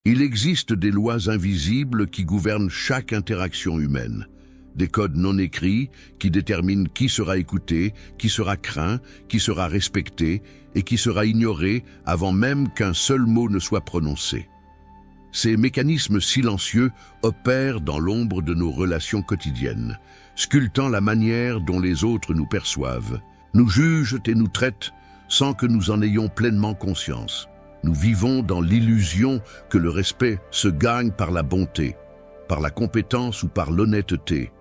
Il existe des lois invisibles qui gouvernent chaque interaction humaine. Des codes non écrits qui déterminent qui sera écouté, qui sera craint, qui sera respecté et qui sera ignoré avant même qu'un seul mot ne soit prononcé. Ces mécanismes silencieux opèrent dans l'ombre de nos relations quotidiennes, sculptant la manière dont les autres nous perçoivent, nous jugent et nous traitent sans que nous en ayons pleinement conscience. Nous vivons dans l'illusion que le respect se gagne par la bonté, par la compétence ou par l'honnêteté.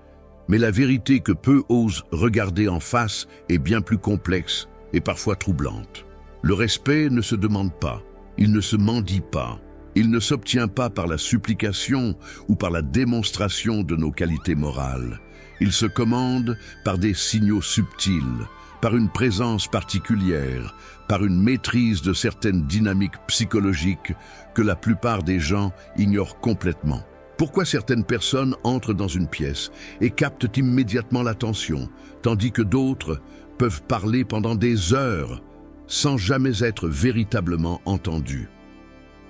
Mais la vérité que peu osent regarder en face est bien plus complexe et parfois troublante. Le respect ne se demande pas, il ne se mendie pas, il ne s'obtient pas par la supplication ou par la démonstration de nos qualités morales. Il se commande par des signaux subtils, par une présence particulière, par une maîtrise de certaines dynamiques psychologiques que la plupart des gens ignorent complètement. Pourquoi certaines personnes entrent dans une pièce et captent immédiatement l'attention, tandis que d'autres peuvent parler pendant des heures sans jamais être véritablement entendus?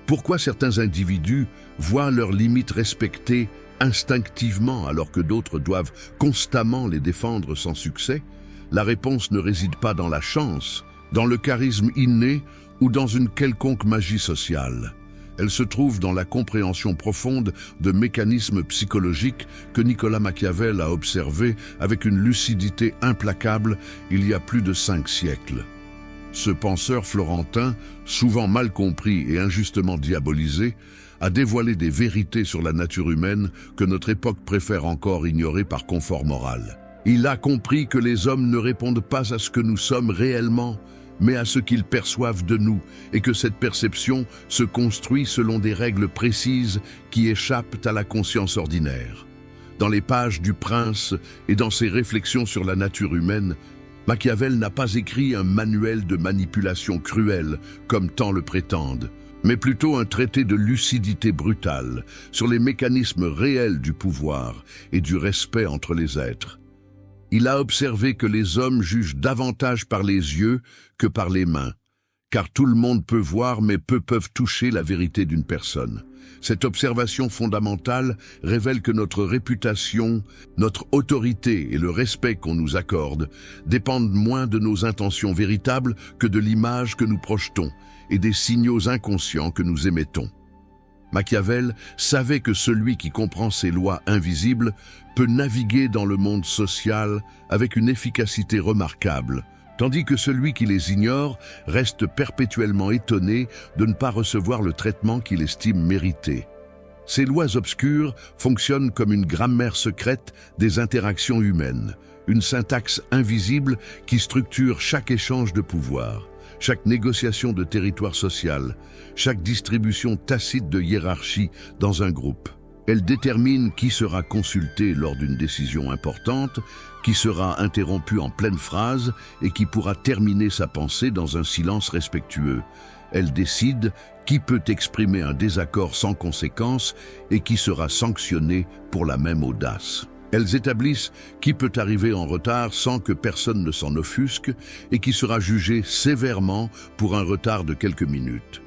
Pourquoi certains individus voient leurs limites respectées instinctivement alors que d'autres doivent constamment les défendre sans succès? La réponse ne réside pas dans la chance, dans le charisme inné ou dans une quelconque magie sociale. Elle se trouve dans la compréhension profonde de mécanismes psychologiques que Nicolas Machiavel a observés avec une lucidité implacable il y a plus de 5 siècles. Ce penseur florentin, souvent mal compris et injustement diabolisé, a dévoilé des vérités sur la nature humaine que notre époque préfère encore ignorer par confort moral. Il a compris que les hommes ne répondent pas à ce que nous sommes réellement, mais à ce qu'ils perçoivent de nous, et que cette perception se construit selon des règles précises qui échappent à la conscience ordinaire. Dans les pages du Prince et dans ses réflexions sur la nature humaine, Machiavel n'a pas écrit un manuel de manipulation cruelle, comme tant le prétendent, mais plutôt un traité de lucidité brutale sur les mécanismes réels du pouvoir et du respect entre les êtres. Il a observé que les hommes jugent davantage par les yeux que par les mains, car tout le monde peut voir mais peu peuvent toucher la vérité d'une personne. Cette observation fondamentale révèle que notre réputation, notre autorité et le respect qu'on nous accorde dépendent moins de nos intentions véritables que de l'image que nous projetons et des signaux inconscients que nous émettons. Machiavel savait que celui qui comprend ces lois invisibles peut naviguer dans le monde social avec une efficacité remarquable, tandis que celui qui les ignore reste perpétuellement étonné de ne pas recevoir le traitement qu'il estime mérité. Ces lois obscures fonctionnent comme une grammaire secrète des interactions humaines, une syntaxe invisible qui structure chaque échange de pouvoir, chaque négociation de territoire social, chaque distribution tacite de hiérarchie dans un groupe. Elle détermine qui sera consulté lors d'une décision importante, qui sera interrompu en pleine phrase et qui pourra terminer sa pensée dans un silence respectueux. Elle décide qui peut exprimer un désaccord sans conséquence et qui sera sanctionné pour la même audace. Elles établissent qui peut arriver en retard sans que personne ne s'en offusque et qui sera jugé sévèrement pour un retard de quelques minutes.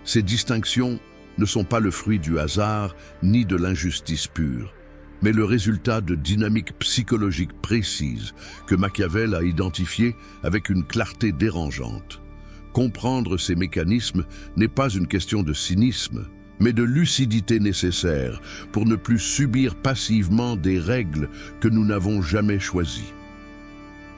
Ces distinctions ne sont pas le fruit du hasard ni de l'injustice pure, mais le résultat de dynamiques psychologiques précises que Machiavel a identifiées avec une clarté dérangeante. Comprendre ces mécanismes n'est pas une question de cynisme, mais de lucidité nécessaire pour ne plus subir passivement des règles que nous n'avons jamais choisies.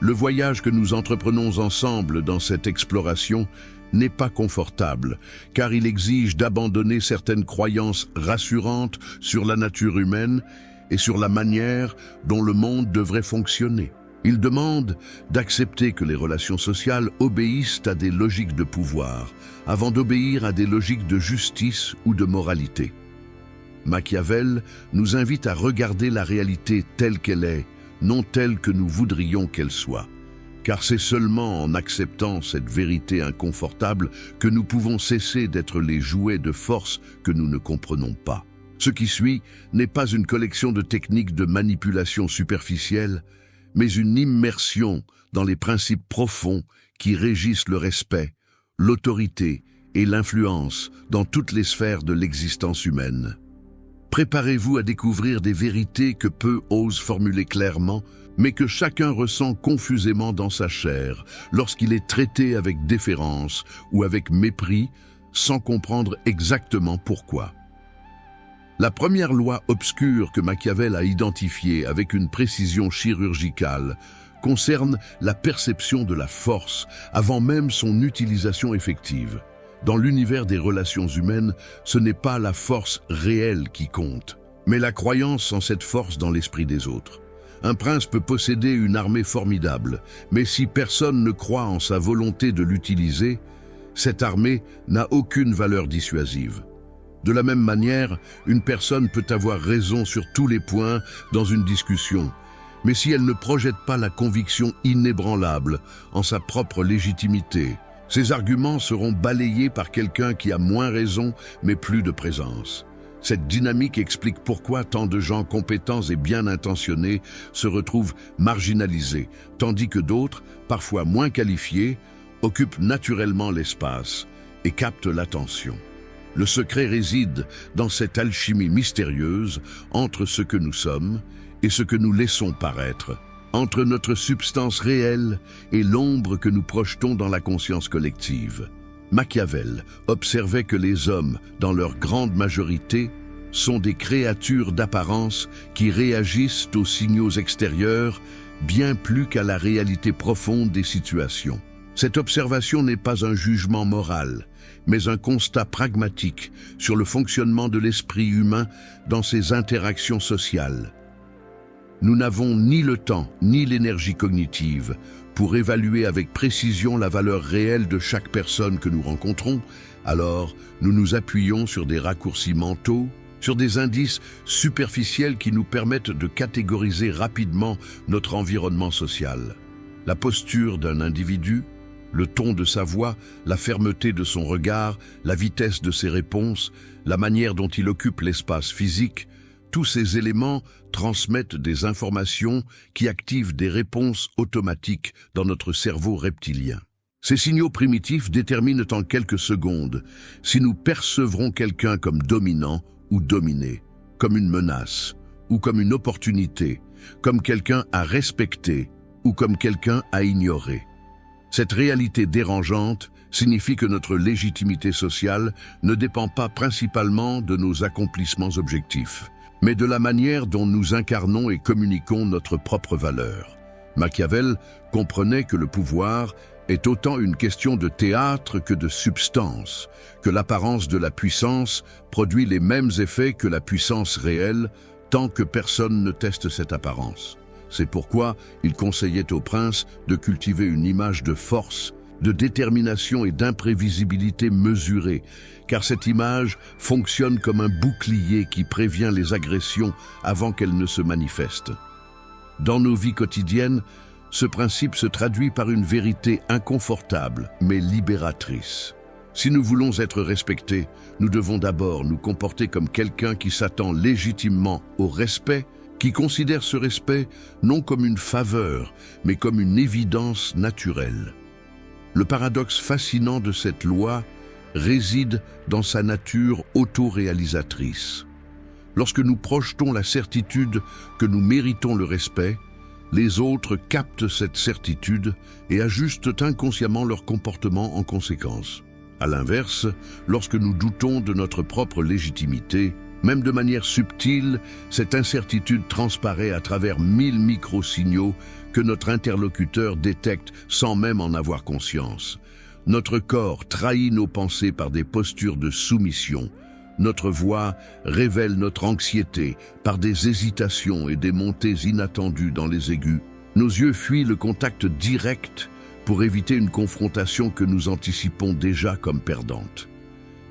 Le voyage que nous entreprenons ensemble dans cette exploration n'est pas confortable, car il exige d'abandonner certaines croyances rassurantes sur la nature humaine et sur la manière dont le monde devrait fonctionner. Il demande d'accepter que les relations sociales obéissent à des logiques de pouvoir, avant d'obéir à des logiques de justice ou de moralité. Machiavel nous invite à regarder la réalité telle qu'elle est, non telle que nous voudrions qu'elle soit. Car c'est seulement en acceptant cette vérité inconfortable que nous pouvons cesser d'être les jouets de force que nous ne comprenons pas. Ce qui suit n'est pas une collection de techniques de manipulation superficielle, mais une immersion dans les principes profonds qui régissent le respect, l'autorité et l'influence dans toutes les sphères de l'existence humaine. Préparez-vous à découvrir des vérités que peu osent formuler clairement, mais que chacun ressent confusément dans sa chair lorsqu'il est traité avec déférence ou avec mépris, sans comprendre exactement pourquoi. La première loi obscure que Machiavel a identifiée avec une précision chirurgicale concerne la perception de la force avant même son utilisation effective. Dans l'univers des relations humaines, ce n'est pas la force réelle qui compte, mais la croyance en cette force dans l'esprit des autres. Un prince peut posséder une armée formidable, mais si personne ne croit en sa volonté de l'utiliser, cette armée n'a aucune valeur dissuasive. De la même manière, une personne peut avoir raison sur tous les points dans une discussion, mais si elle ne projette pas la conviction inébranlable en sa propre légitimité, ses arguments seront balayés par quelqu'un qui a moins raison mais plus de présence. Cette dynamique explique pourquoi tant de gens compétents et bien intentionnés se retrouvent marginalisés, tandis que d'autres, parfois moins qualifiés, occupent naturellement l'espace et captent l'attention. Le secret réside dans cette alchimie mystérieuse entre ce que nous sommes et ce que nous laissons paraître, entre notre substance réelle et l'ombre que nous projetons dans la conscience collective. Machiavel observait que les hommes, dans leur grande majorité, sont des créatures d'apparence qui réagissent aux signaux extérieurs bien plus qu'à la réalité profonde des situations. Cette observation n'est pas un jugement moral, mais un constat pragmatique sur le fonctionnement de l'esprit humain dans ses interactions sociales. Nous n'avons ni le temps ni l'énergie cognitive pour évaluer avec précision la valeur réelle de chaque personne que nous rencontrons, alors nous nous appuyons sur des raccourcis mentaux, sur des indices superficiels qui nous permettent de catégoriser rapidement notre environnement social. La posture d'un individu, le ton de sa voix, la fermeté de son regard, la vitesse de ses réponses, la manière dont il occupe l'espace physique, tous ces éléments transmettent des informations qui activent des réponses automatiques dans notre cerveau reptilien. Ces signaux primitifs déterminent en quelques secondes si nous percevrons quelqu'un comme dominant ou dominé, comme une menace ou comme une opportunité, comme quelqu'un à respecter ou comme quelqu'un à ignorer. Cette réalité dérangeante signifie que notre légitimité sociale ne dépend pas principalement de nos accomplissements objectifs, mais de la manière dont nous incarnons et communiquons notre propre valeur. Machiavel comprenait que le pouvoir est autant une question de théâtre que de substance, que l'apparence de la puissance produit les mêmes effets que la puissance réelle, tant que personne ne teste cette apparence. C'est pourquoi il conseillait au prince de cultiver une image de force, de détermination et d'imprévisibilité mesurée, car cette image fonctionne comme un bouclier qui prévient les agressions avant qu'elles ne se manifestent. Dans nos vies quotidiennes, ce principe se traduit par une vérité inconfortable, mais libératrice. Si nous voulons être respectés, nous devons d'abord nous comporter comme quelqu'un qui s'attend légitimement au respect, qui considère ce respect non comme une faveur, mais comme une évidence naturelle. Le paradoxe fascinant de cette loi réside dans sa nature autoréalisatrice. Lorsque nous projetons la certitude que nous méritons le respect, les autres captent cette certitude et ajustent inconsciemment leur comportement en conséquence. À l'inverse, lorsque nous doutons de notre propre légitimité, même de manière subtile, cette incertitude transparaît à travers 1000 micro-signaux que notre interlocuteur détecte sans même en avoir conscience. Notre corps trahit nos pensées par des postures de soumission. Notre voix révèle notre anxiété par des hésitations et des montées inattendues dans les aigus. Nos yeux fuient le contact direct pour éviter une confrontation que nous anticipons déjà comme perdante.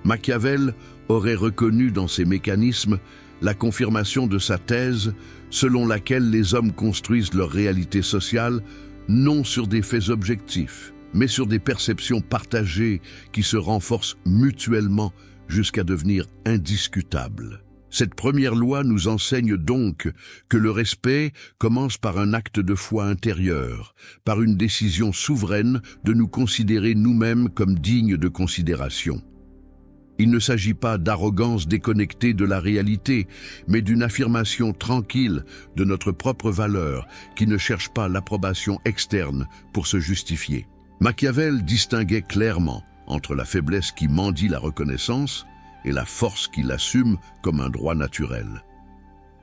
Machiavel aurait reconnu dans ces mécanismes la confirmation de sa thèse selon laquelle les hommes construisent leur réalité sociale non sur des faits objectifs, mais sur des perceptions partagées qui se renforcent mutuellement jusqu'à devenir indiscutables. Cette première loi nous enseigne donc que le respect commence par un acte de foi intérieur, par une décision souveraine de nous considérer nous-mêmes comme dignes de considération. Il ne s'agit pas d'arrogance déconnectée de la réalité, mais d'une affirmation tranquille de notre propre valeur qui ne cherche pas l'approbation externe pour se justifier. Machiavel distinguait clairement entre la faiblesse qui mendie la reconnaissance et la force qui l'assume comme un droit naturel.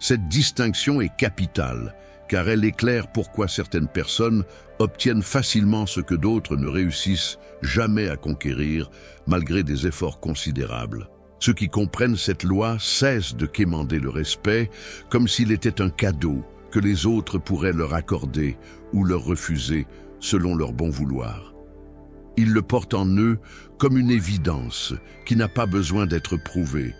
Cette distinction est capitale, car elle éclaire pourquoi certaines personnes obtiennent facilement ce que d'autres ne réussissent jamais à conquérir, malgré des efforts considérables. Ceux qui comprennent cette loi cessent de quémander le respect comme s'il était un cadeau que les autres pourraient leur accorder ou leur refuser selon leur bon vouloir. Ils le portent en eux comme une évidence qui n'a pas besoin d'être prouvée,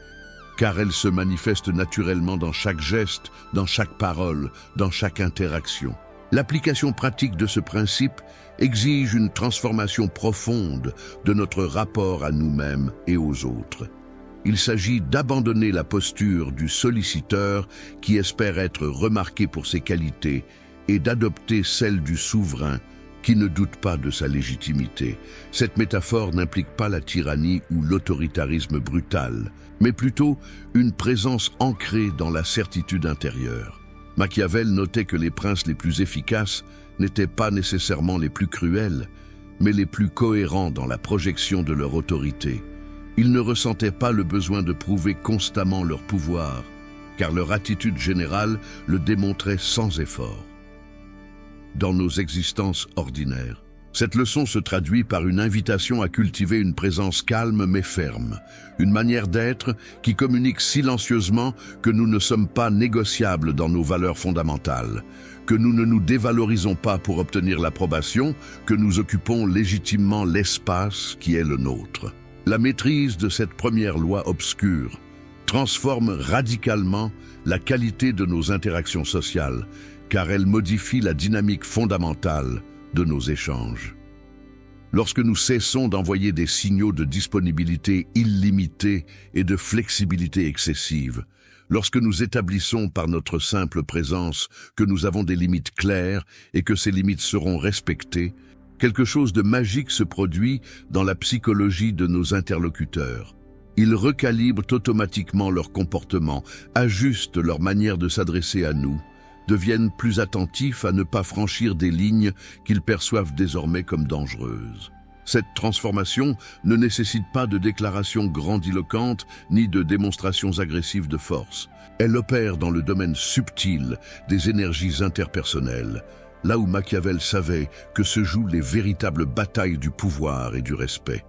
car elle se manifeste naturellement dans chaque geste, dans chaque parole, dans chaque interaction. L'application pratique de ce principe exige une transformation profonde de notre rapport à nous-mêmes et aux autres. Il s'agit d'abandonner la posture du solliciteur qui espère être remarqué pour ses qualités et d'adopter celle du souverain qui ne doute pas de sa légitimité. Cette métaphore n'implique pas la tyrannie ou l'autoritarisme brutal, mais plutôt une présence ancrée dans la certitude intérieure. Machiavel notait que les princes les plus efficaces n'étaient pas nécessairement les plus cruels, mais les plus cohérents dans la projection de leur autorité. Ils ne ressentaient pas le besoin de prouver constamment leur pouvoir, car leur attitude générale le démontrait sans effort. Dans nos existences ordinaires, cette leçon se traduit par une invitation à cultiver une présence calme mais ferme, une manière d'être qui communique silencieusement que nous ne sommes pas négociables dans nos valeurs fondamentales, que nous ne nous dévalorisons pas pour obtenir l'approbation, que nous occupons légitimement l'espace qui est le nôtre. La maîtrise de cette première loi obscure transforme radicalement la qualité de nos interactions sociales, car elle modifie la dynamique fondamentale de nos échanges. Lorsque nous cessons d'envoyer des signaux de disponibilité illimitée et de flexibilité excessive, lorsque nous établissons par notre simple présence que nous avons des limites claires et que ces limites seront respectées, quelque chose de magique se produit dans la psychologie de nos interlocuteurs. Ils recalibrent automatiquement leur comportement, ajustent leur manière de s'adresser à nous, deviennent plus attentifs à ne pas franchir des lignes qu'ils perçoivent désormais comme dangereuses. Cette transformation ne nécessite pas de déclarations grandiloquentes ni de démonstrations agressives de force. Elle opère dans le domaine subtil des énergies interpersonnelles, là où Machiavel savait que se jouent les véritables batailles du pouvoir et du respect.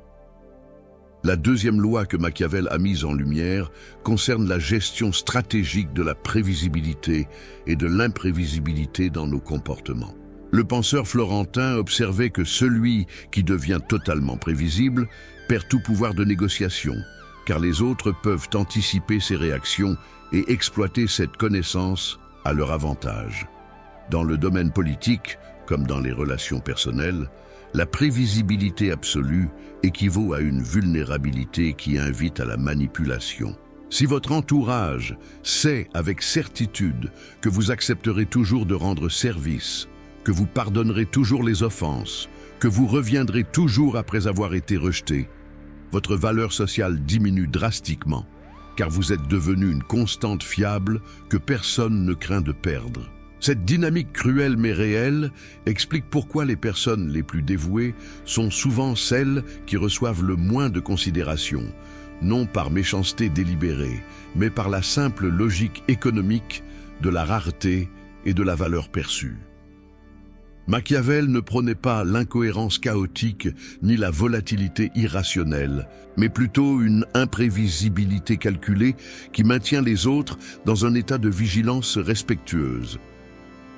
La deuxième loi que Machiavel a mise en lumière concerne la gestion stratégique de la prévisibilité et de l'imprévisibilité dans nos comportements. Le penseur florentin observait que celui qui devient totalement prévisible perd tout pouvoir de négociation, car les autres peuvent anticiper ses réactions et exploiter cette connaissance à leur avantage. Dans le domaine politique, comme dans les relations personnelles, la prévisibilité absolue équivaut à une vulnérabilité qui invite à la manipulation. Si votre entourage sait avec certitude que vous accepterez toujours de rendre service, que vous pardonnerez toujours les offenses, que vous reviendrez toujours après avoir été rejeté, votre valeur sociale diminue drastiquement, car vous êtes devenu une constante fiable que personne ne craint de perdre. Cette dynamique cruelle mais réelle explique pourquoi les personnes les plus dévouées sont souvent celles qui reçoivent le moins de considération, non par méchanceté délibérée, mais par la simple logique économique de la rareté et de la valeur perçue. Machiavel ne prônait pas l'incohérence chaotique ni la volatilité irrationnelle, mais plutôt une imprévisibilité calculée qui maintient les autres dans un état de vigilance respectueuse.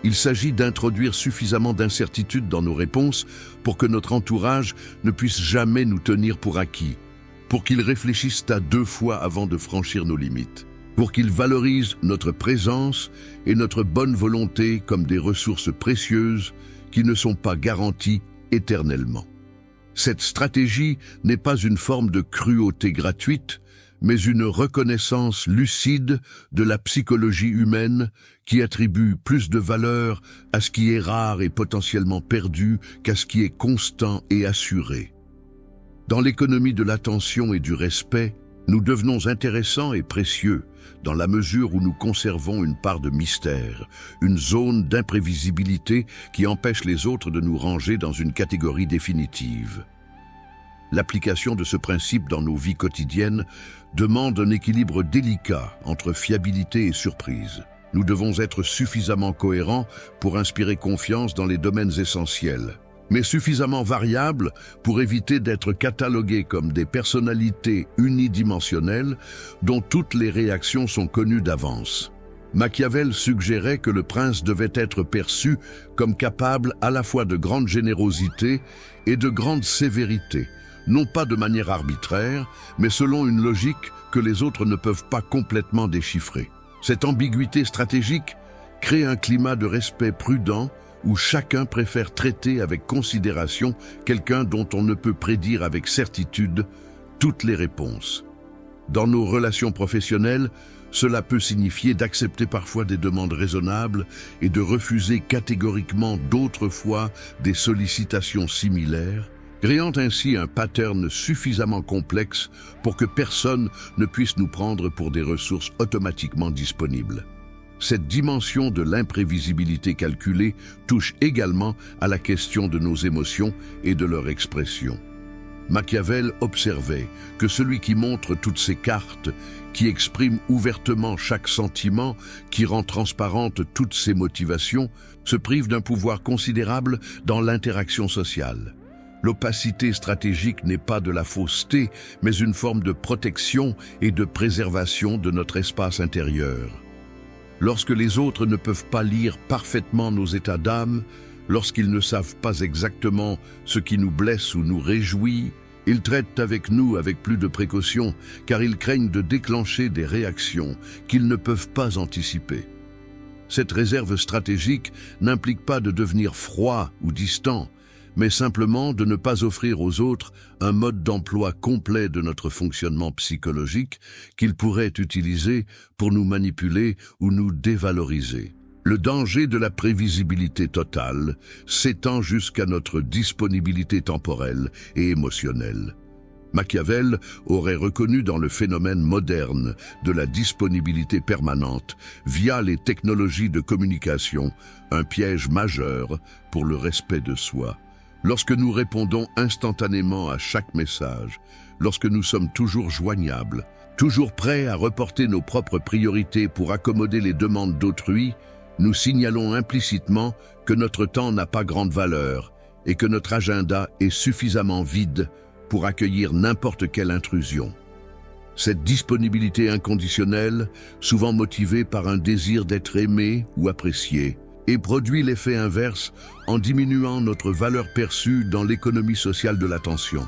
Il s'agit d'introduire suffisamment d'incertitude dans nos réponses pour que notre entourage ne puisse jamais nous tenir pour acquis, pour qu'ils réfléchissent à 2 fois avant de franchir nos limites, pour qu'ils valorisent notre présence et notre bonne volonté comme des ressources précieuses qui ne sont pas garanties éternellement. Cette stratégie n'est pas une forme de cruauté gratuite, mais une reconnaissance lucide de la psychologie humaine qui attribue plus de valeur à ce qui est rare et potentiellement perdu qu'à ce qui est constant et assuré. Dans l'économie de l'attention et du respect, nous devenons intéressants et précieux dans la mesure où nous conservons une part de mystère, une zone d'imprévisibilité qui empêche les autres de nous ranger dans une catégorie définitive. L'application de ce principe dans nos vies quotidiennes demande un équilibre délicat entre fiabilité et surprise. Nous devons être suffisamment cohérents pour inspirer confiance dans les domaines essentiels, mais suffisamment variables pour éviter d'être catalogués comme des personnalités unidimensionnelles dont toutes les réactions sont connues d'avance. Machiavel suggérait que le prince devait être perçu comme capable à la fois de grande générosité et de grande sévérité, non pas de manière arbitraire, mais selon une logique que les autres ne peuvent pas complètement déchiffrer. Cette ambiguïté stratégique crée un climat de respect prudent où chacun préfère traiter avec considération quelqu'un dont on ne peut prédire avec certitude toutes les réponses. Dans nos relations professionnelles, cela peut signifier d'accepter parfois des demandes raisonnables et de refuser catégoriquement d'autres fois des sollicitations similaires, créant ainsi un pattern suffisamment complexe pour que personne ne puisse nous prendre pour des ressources automatiquement disponibles. Cette dimension de l'imprévisibilité calculée touche également à la question de nos émotions et de leur expression. Machiavel observait que celui qui montre toutes ses cartes, qui exprime ouvertement chaque sentiment, qui rend transparente toutes ses motivations, se prive d'un pouvoir considérable dans l'interaction sociale. L'opacité stratégique n'est pas de la fausseté, mais une forme de protection et de préservation de notre espace intérieur. Lorsque les autres ne peuvent pas lire parfaitement nos états d'âme, lorsqu'ils ne savent pas exactement ce qui nous blesse ou nous réjouit, ils traitent avec nous avec plus de précaution, car ils craignent de déclencher des réactions qu'ils ne peuvent pas anticiper. Cette réserve stratégique n'implique pas de devenir froid ou distant, mais simplement de ne pas offrir aux autres un mode d'emploi complet de notre fonctionnement psychologique qu'ils pourraient utiliser pour nous manipuler ou nous dévaloriser. Le danger de la prévisibilité totale s'étend jusqu'à notre disponibilité temporelle et émotionnelle. Machiavel aurait reconnu dans le phénomène moderne de la disponibilité permanente via les technologies de communication un piège majeur pour le respect de soi. Lorsque nous répondons instantanément à chaque message, lorsque nous sommes toujours joignables, toujours prêts à reporter nos propres priorités pour accommoder les demandes d'autrui, nous signalons implicitement que notre temps n'a pas grande valeur et que notre agenda est suffisamment vide pour accueillir n'importe quelle intrusion. Cette disponibilité inconditionnelle, souvent motivée par un désir d'être aimé ou apprécié, et produit l'effet inverse en diminuant notre valeur perçue dans l'économie sociale de l'attention.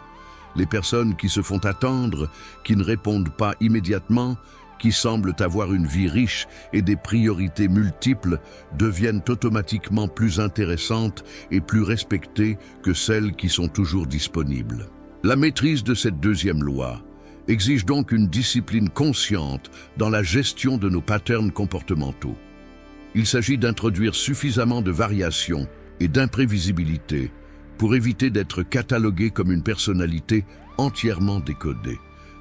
Les personnes qui se font attendre, qui ne répondent pas immédiatement, qui semblent avoir une vie riche et des priorités multiples, deviennent automatiquement plus intéressantes et plus respectées que celles qui sont toujours disponibles. La maîtrise de cette deuxième loi exige donc une discipline consciente dans la gestion de nos patterns comportementaux. Il s'agit d'introduire suffisamment de variations et d'imprévisibilité pour éviter d'être catalogué comme une personnalité entièrement décodée.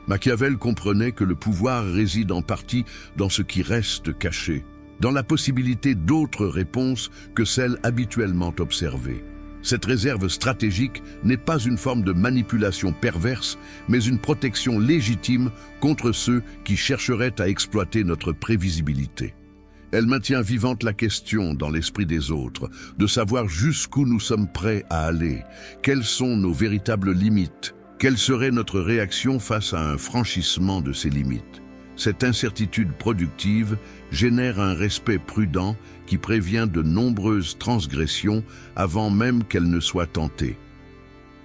Machiavel comprenait que le pouvoir réside en partie dans ce qui reste caché, dans la possibilité d'autres réponses que celles habituellement observées. Cette réserve stratégique n'est pas une forme de manipulation perverse, mais une protection légitime contre ceux qui chercheraient à exploiter notre prévisibilité. Elle maintient vivante la question dans l'esprit des autres, de savoir jusqu'où nous sommes prêts à aller, quelles sont nos véritables limites, quelle serait notre réaction face à un franchissement de ces limites. Cette incertitude productive génère un respect prudent qui prévient de nombreuses transgressions avant même qu'elles ne soient tentées.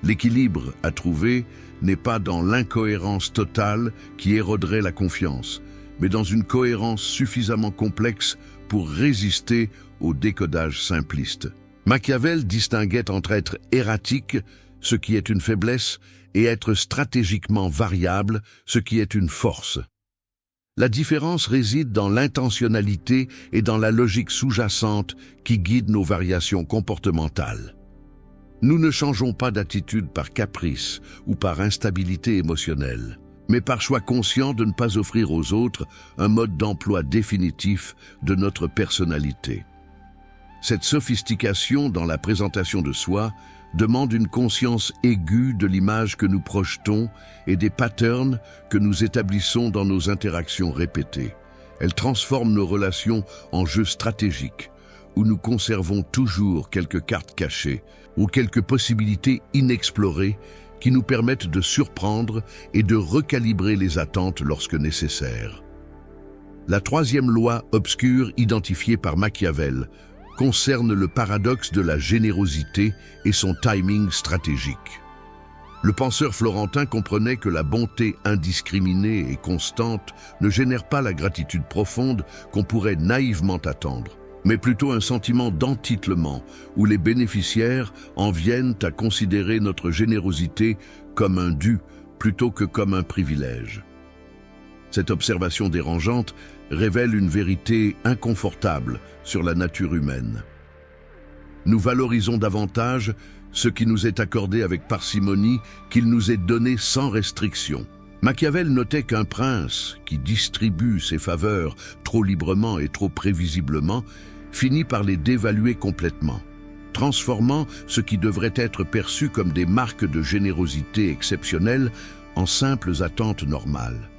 L'équilibre à trouver n'est pas dans l'incohérence totale qui éroderait la confiance, mais dans une cohérence suffisamment complexe pour résister au décodage simpliste. Machiavel distinguait entre être erratique, ce qui est une faiblesse, et être stratégiquement variable, ce qui est une force. La différence réside dans l'intentionnalité et dans la logique sous-jacente qui guide nos variations comportementales. Nous ne changeons pas d'attitude par caprice ou par instabilité émotionnelle, mais par choix conscient de ne pas offrir aux autres un mode d'emploi définitif de notre personnalité. Cette sophistication dans la présentation de soi demande une conscience aiguë de l'image que nous projetons et des patterns que nous établissons dans nos interactions répétées. Elle transforme nos relations en jeux stratégiques, où nous conservons toujours quelques cartes cachées ou quelques possibilités inexplorées qui nous permettent de surprendre et de recalibrer les attentes lorsque nécessaire. La troisième loi obscure identifiée par Machiavel concerne le paradoxe de la générosité et son timing stratégique. Le penseur florentin comprenait que la bonté indiscriminée et constante ne génère pas la gratitude profonde qu'on pourrait naïvement attendre, mais plutôt un sentiment d'entitlement où les bénéficiaires en viennent à considérer notre générosité comme un dû plutôt que comme un privilège. Cette observation dérangeante révèle une vérité inconfortable sur la nature humaine. Nous valorisons davantage ce qui nous est accordé avec parcimonie qu'il nous est donné sans restriction. Machiavel notait qu'un prince qui distribue ses faveurs trop librement et trop prévisiblement finit par les dévaluer complètement, transformant ce qui devrait être perçu comme des marques de générosité exceptionnelle en simples attentes normales.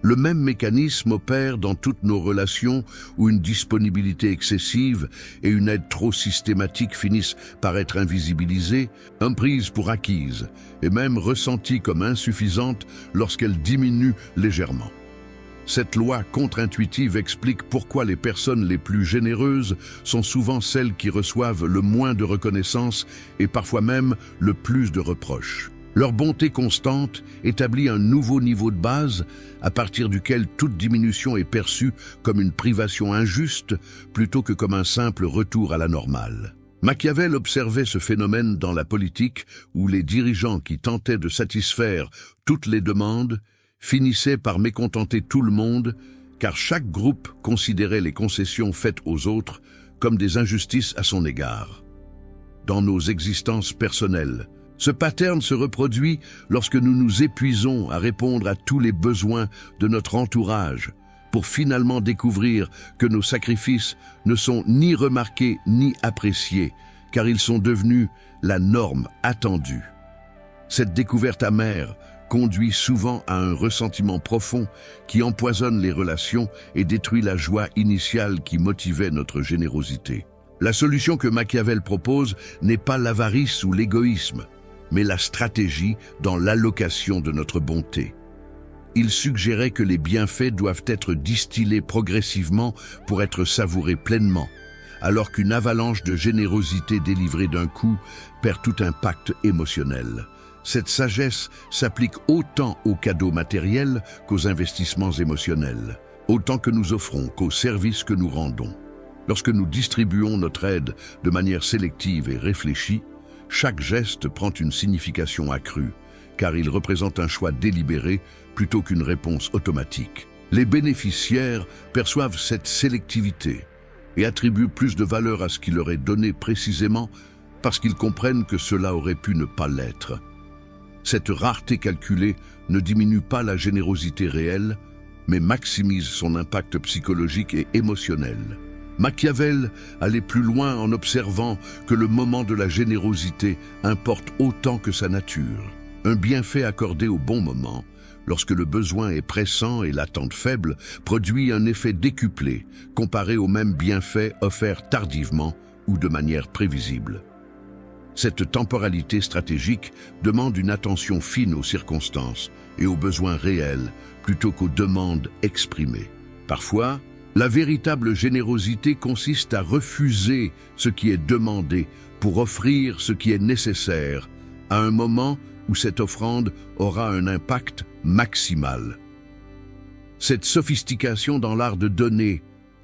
Le même mécanisme opère dans toutes nos relations où une disponibilité excessive et une aide trop systématique finissent par être invisibilisées, prises pour acquises et même ressenties comme insuffisantes lorsqu'elles diminuent légèrement. Cette loi contre-intuitive explique pourquoi les personnes les plus généreuses sont souvent celles qui reçoivent le moins de reconnaissance et parfois même le plus de reproches. Leur bonté constante établit un nouveau niveau de base à partir duquel toute diminution est perçue comme une privation injuste plutôt que comme un simple retour à la normale. Machiavel observait ce phénomène dans la politique où les dirigeants qui tentaient de satisfaire toutes les demandes finissaient par mécontenter tout le monde car chaque groupe considérait les concessions faites aux autres comme des injustices à son égard. Dans nos existences personnelles, ce pattern se reproduit lorsque nous nous épuisons à répondre à tous les besoins de notre entourage pour finalement découvrir que nos sacrifices ne sont ni remarqués ni appréciés, car ils sont devenus la norme attendue. Cette découverte amère conduit souvent à un ressentiment profond qui empoisonne les relations et détruit la joie initiale qui motivait notre générosité. La solution que Machiavel propose n'est pas l'avarice ou l'égoïsme, mais la stratégie dans l'allocation de notre bonté. Il suggérait que les bienfaits doivent être distillés progressivement pour être savourés pleinement, alors qu'une avalanche de générosité délivrée d'un coup perd tout impact émotionnel. Cette sagesse s'applique autant aux cadeaux matériels qu'aux investissements émotionnels, autant que nous offrons qu'aux services que nous rendons. Lorsque nous distribuons notre aide de manière sélective et réfléchie, chaque geste prend une signification accrue, car il représente un choix délibéré plutôt qu'une réponse automatique. Les bénéficiaires perçoivent cette sélectivité et attribuent plus de valeur à ce qui leur est donné précisément parce qu'ils comprennent que cela aurait pu ne pas l'être. Cette rareté calculée ne diminue pas la générosité réelle, mais maximise son impact psychologique et émotionnel. Machiavel allait plus loin en observant que le moment de la générosité importe autant que sa nature. Un bienfait accordé au bon moment, lorsque le besoin est pressant et l'attente faible, produit un effet décuplé comparé au même bienfait offert tardivement ou de manière prévisible. Cette temporalité stratégique demande une attention fine aux circonstances et aux besoins réels plutôt qu'aux demandes exprimées. Parfois, la véritable générosité consiste à refuser ce qui est demandé pour offrir ce qui est nécessaire à un moment où cette offrande aura un impact maximal. Cette sophistication dans l'art de donner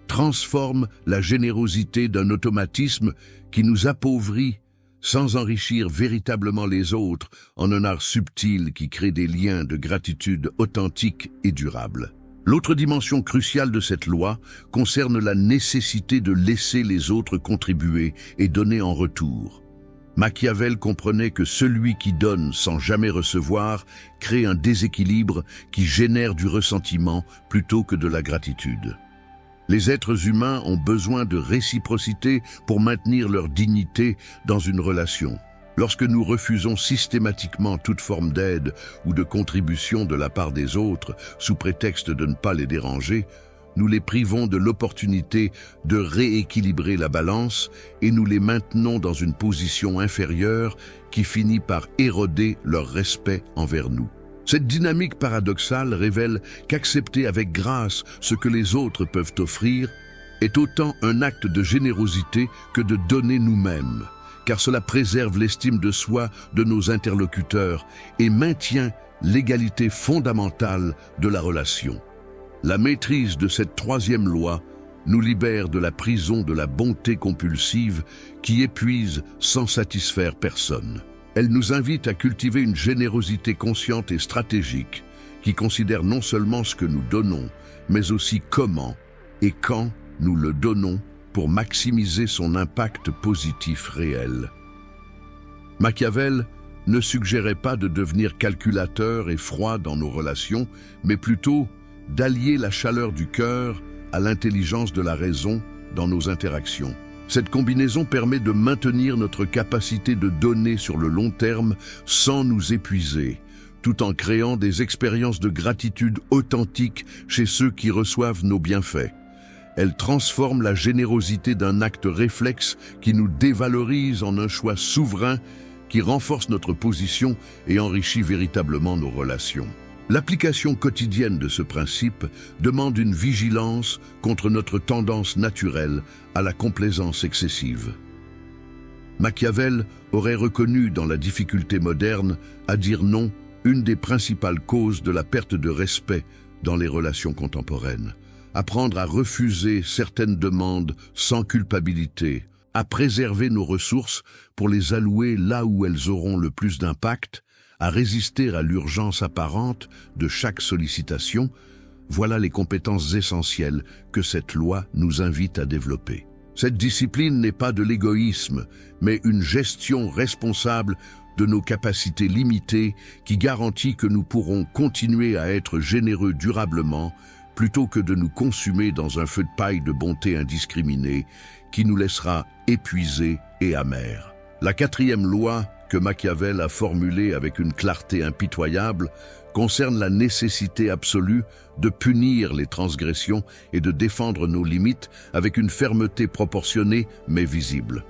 transforme la générosité d'un automatisme qui nous appauvrit sans enrichir véritablement les autres en un art subtil qui crée des liens de gratitude authentiques et durables. L'autre dimension cruciale de cette loi concerne la nécessité de laisser les autres contribuer et donner en retour. Machiavel comprenait que celui qui donne sans jamais recevoir crée un déséquilibre qui génère du ressentiment plutôt que de la gratitude. Les êtres humains ont besoin de réciprocité pour maintenir leur dignité dans une relation. Lorsque nous refusons systématiquement toute forme d'aide ou de contribution de la part des autres, sous prétexte de ne pas les déranger, nous les privons de l'opportunité de rééquilibrer la balance et nous les maintenons dans une position inférieure qui finit par éroder leur respect envers nous. Cette dynamique paradoxale révèle qu'accepter avec grâce ce que les autres peuvent offrir est autant un acte de générosité que de donner nous-mêmes, car cela préserve l'estime de soi de nos interlocuteurs et maintient l'égalité fondamentale de la relation. La maîtrise de cette troisième loi nous libère de la prison de la bonté compulsive qui épuise sans satisfaire personne. Elle nous invite à cultiver une générosité consciente et stratégique qui considère non seulement ce que nous donnons, mais aussi comment et quand nous le donnons pour maximiser son impact positif réel. Machiavel ne suggérait pas de devenir calculateur et froid dans nos relations, mais plutôt d'allier la chaleur du cœur à l'intelligence de la raison dans nos interactions. Cette combinaison permet de maintenir notre capacité de donner sur le long terme sans nous épuiser, tout en créant des expériences de gratitude authentiques chez ceux qui reçoivent nos bienfaits. Elle transforme la générosité d'un acte réflexe qui nous dévalorise en un choix souverain qui renforce notre position et enrichit véritablement nos relations. L'application quotidienne de ce principe demande une vigilance contre notre tendance naturelle à la complaisance excessive. Machiavel aurait reconnu dans la difficulté moderne à dire non une des principales causes de la perte de respect dans les relations contemporaines. Apprendre à refuser certaines demandes sans culpabilité, à préserver nos ressources pour les allouer là où elles auront le plus d'impact, à résister à l'urgence apparente de chaque sollicitation, voilà les compétences essentielles que cette loi nous invite à développer. Cette discipline n'est pas de l'égoïsme, mais une gestion responsable de nos capacités limitées qui garantit que nous pourrons continuer à être généreux durablement plutôt que de nous consumer dans un feu de paille de bonté indiscriminée qui nous laissera épuisés et amers. La quatrième loi que Machiavel a formulée avec une clarté impitoyable concerne la nécessité absolue de punir les transgressions et de défendre nos limites avec une fermeté proportionnée mais visible.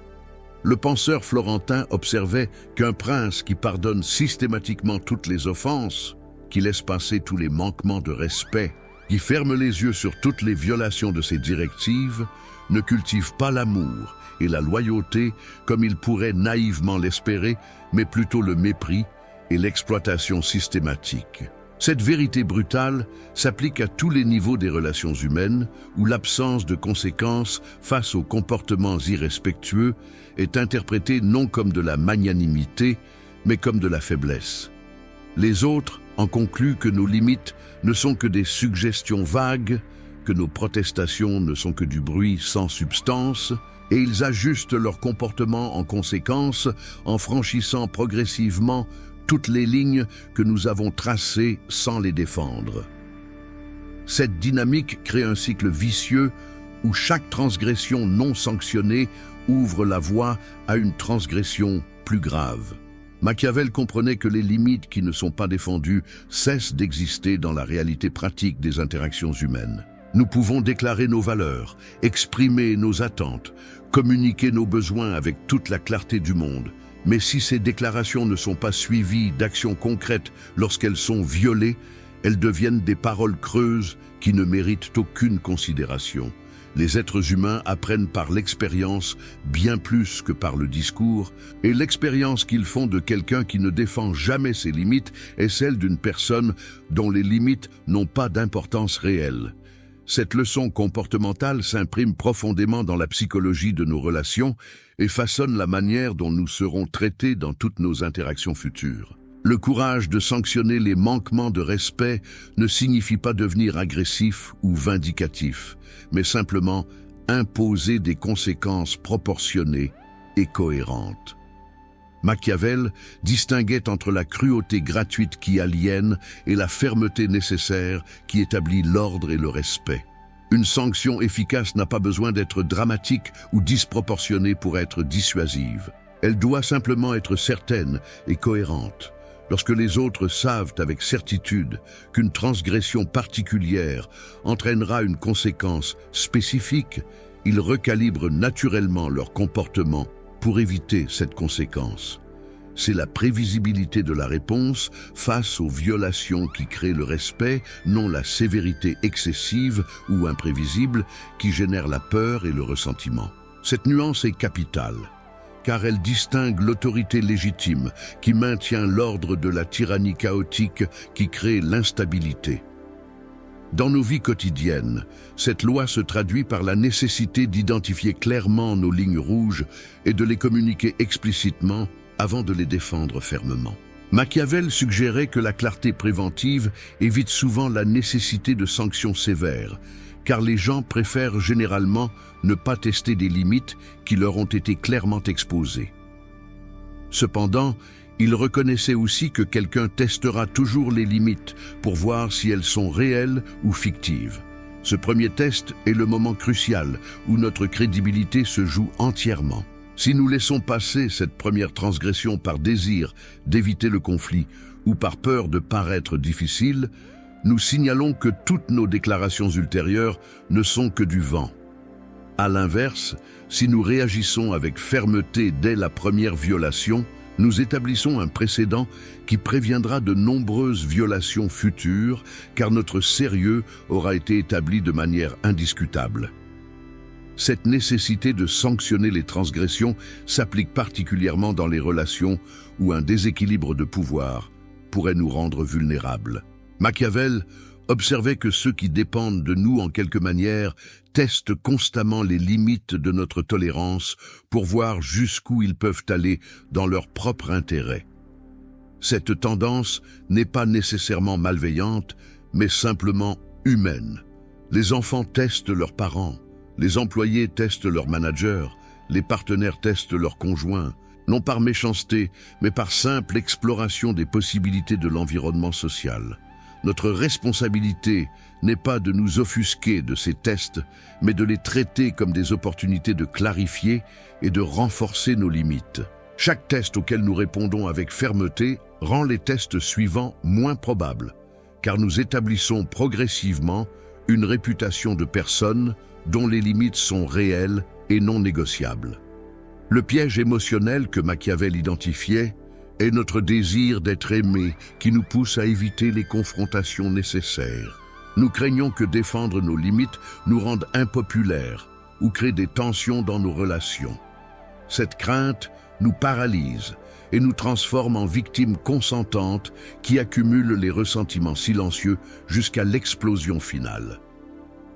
Le penseur florentin observait qu'un prince qui pardonne systématiquement toutes les offenses, qui laisse passer tous les manquements de respect, qui ferme les yeux sur toutes les violations de ses directives, ne cultive pas l'amour et la loyauté comme il pourrait naïvement l'espérer, mais plutôt le mépris et l'exploitation systématique. Cette vérité brutale s'applique à tous les niveaux des relations humaines où l'absence de conséquences face aux comportements irrespectueux est interprétée non comme de la magnanimité, mais comme de la faiblesse. Les autres en concluent que nos limites ne sont que des suggestions vagues, que nos protestations ne sont que du bruit sans substance, et ils ajustent leur comportement en conséquence en franchissant progressivement toutes les lignes que nous avons tracées sans les défendre. Cette dynamique crée un cycle vicieux où chaque transgression non sanctionnée ouvre la voie à une transgression plus grave. Machiavel comprenait que les limites qui ne sont pas défendues cessent d'exister dans la réalité pratique des interactions humaines. Nous pouvons déclarer nos valeurs, exprimer nos attentes, communiquer nos besoins avec toute la clarté du monde. Mais si ces déclarations ne sont pas suivies d'actions concrètes lorsqu'elles sont violées, elles deviennent des paroles creuses qui ne méritent aucune considération. Les êtres humains apprennent par l'expérience bien plus que par le discours, et l'expérience qu'ils font de quelqu'un qui ne défend jamais ses limites est celle d'une personne dont les limites n'ont pas d'importance réelle. Cette leçon comportementale s'imprime profondément dans la psychologie de nos relations et façonne la manière dont nous serons traités dans toutes nos interactions futures. Le courage de sanctionner les manquements de respect ne signifie pas devenir agressif ou vindicatif, mais simplement imposer des conséquences proportionnées et cohérentes. Machiavel distinguait entre la cruauté gratuite qui aliène et la fermeté nécessaire qui établit l'ordre et le respect. Une sanction efficace n'a pas besoin d'être dramatique ou disproportionnée pour être dissuasive. Elle doit simplement être certaine et cohérente. Lorsque les autres savent avec certitude qu'une transgression particulière entraînera une conséquence spécifique, ils recalibrent naturellement leur comportement pour éviter cette conséquence. C'est la prévisibilité de la réponse face aux violations qui crée le respect, non la sévérité excessive ou imprévisible qui génère la peur et le ressentiment. Cette nuance est capitale, car elle distingue l'autorité légitime qui maintient l'ordre de la tyrannie chaotique qui crée l'instabilité. Dans nos vies quotidiennes, cette loi se traduit par la nécessité d'identifier clairement nos lignes rouges et de les communiquer explicitement avant de les défendre fermement. Machiavel suggérait que la clarté préventive évite souvent la nécessité de sanctions sévères, car les gens préfèrent généralement ne pas tester des limites qui leur ont été clairement exposées. Cependant, il reconnaissait aussi que quelqu'un testera toujours les limites pour voir si elles sont réelles ou fictives. Ce premier test est le moment crucial où notre crédibilité se joue entièrement. Si nous laissons passer cette première transgression par désir d'éviter le conflit ou par peur de paraître difficile, nous signalons que toutes nos déclarations ultérieures ne sont que du vent. À l'inverse, si nous réagissons avec fermeté dès la première violation, nous établissons un précédent qui préviendra de nombreuses violations futures, car notre sérieux aura été établi de manière indiscutable. Cette nécessité de sanctionner les transgressions s'applique particulièrement dans les relations où un déséquilibre de pouvoir pourrait nous rendre vulnérables. Machiavel observait que ceux qui dépendent de nous en quelque manière testent constamment les limites de notre tolérance pour voir jusqu'où ils peuvent aller dans leur propre intérêt. Cette tendance n'est pas nécessairement malveillante, mais simplement humaine. Les enfants testent leurs parents, les employés testent leurs managers, les partenaires testent leurs conjoints, non par méchanceté, mais par simple exploration des possibilités de l'environnement social. Notre responsabilité n'est pas de nous offusquer de ces tests, mais de les traiter comme des opportunités de clarifier et de renforcer nos limites. Chaque test auquel nous répondons avec fermeté rend les tests suivants moins probables, car nous établissons progressivement une réputation de personne dont les limites sont réelles et non négociables. Le piège émotionnel que Machiavel identifiait est notre désir d'être aimé qui nous pousse à éviter les confrontations nécessaires. Nous craignons que défendre nos limites nous rende impopulaires ou crée des tensions dans nos relations. Cette crainte nous paralyse et nous transforme en victimes consentantes qui accumulent les ressentiments silencieux jusqu'à l'explosion finale.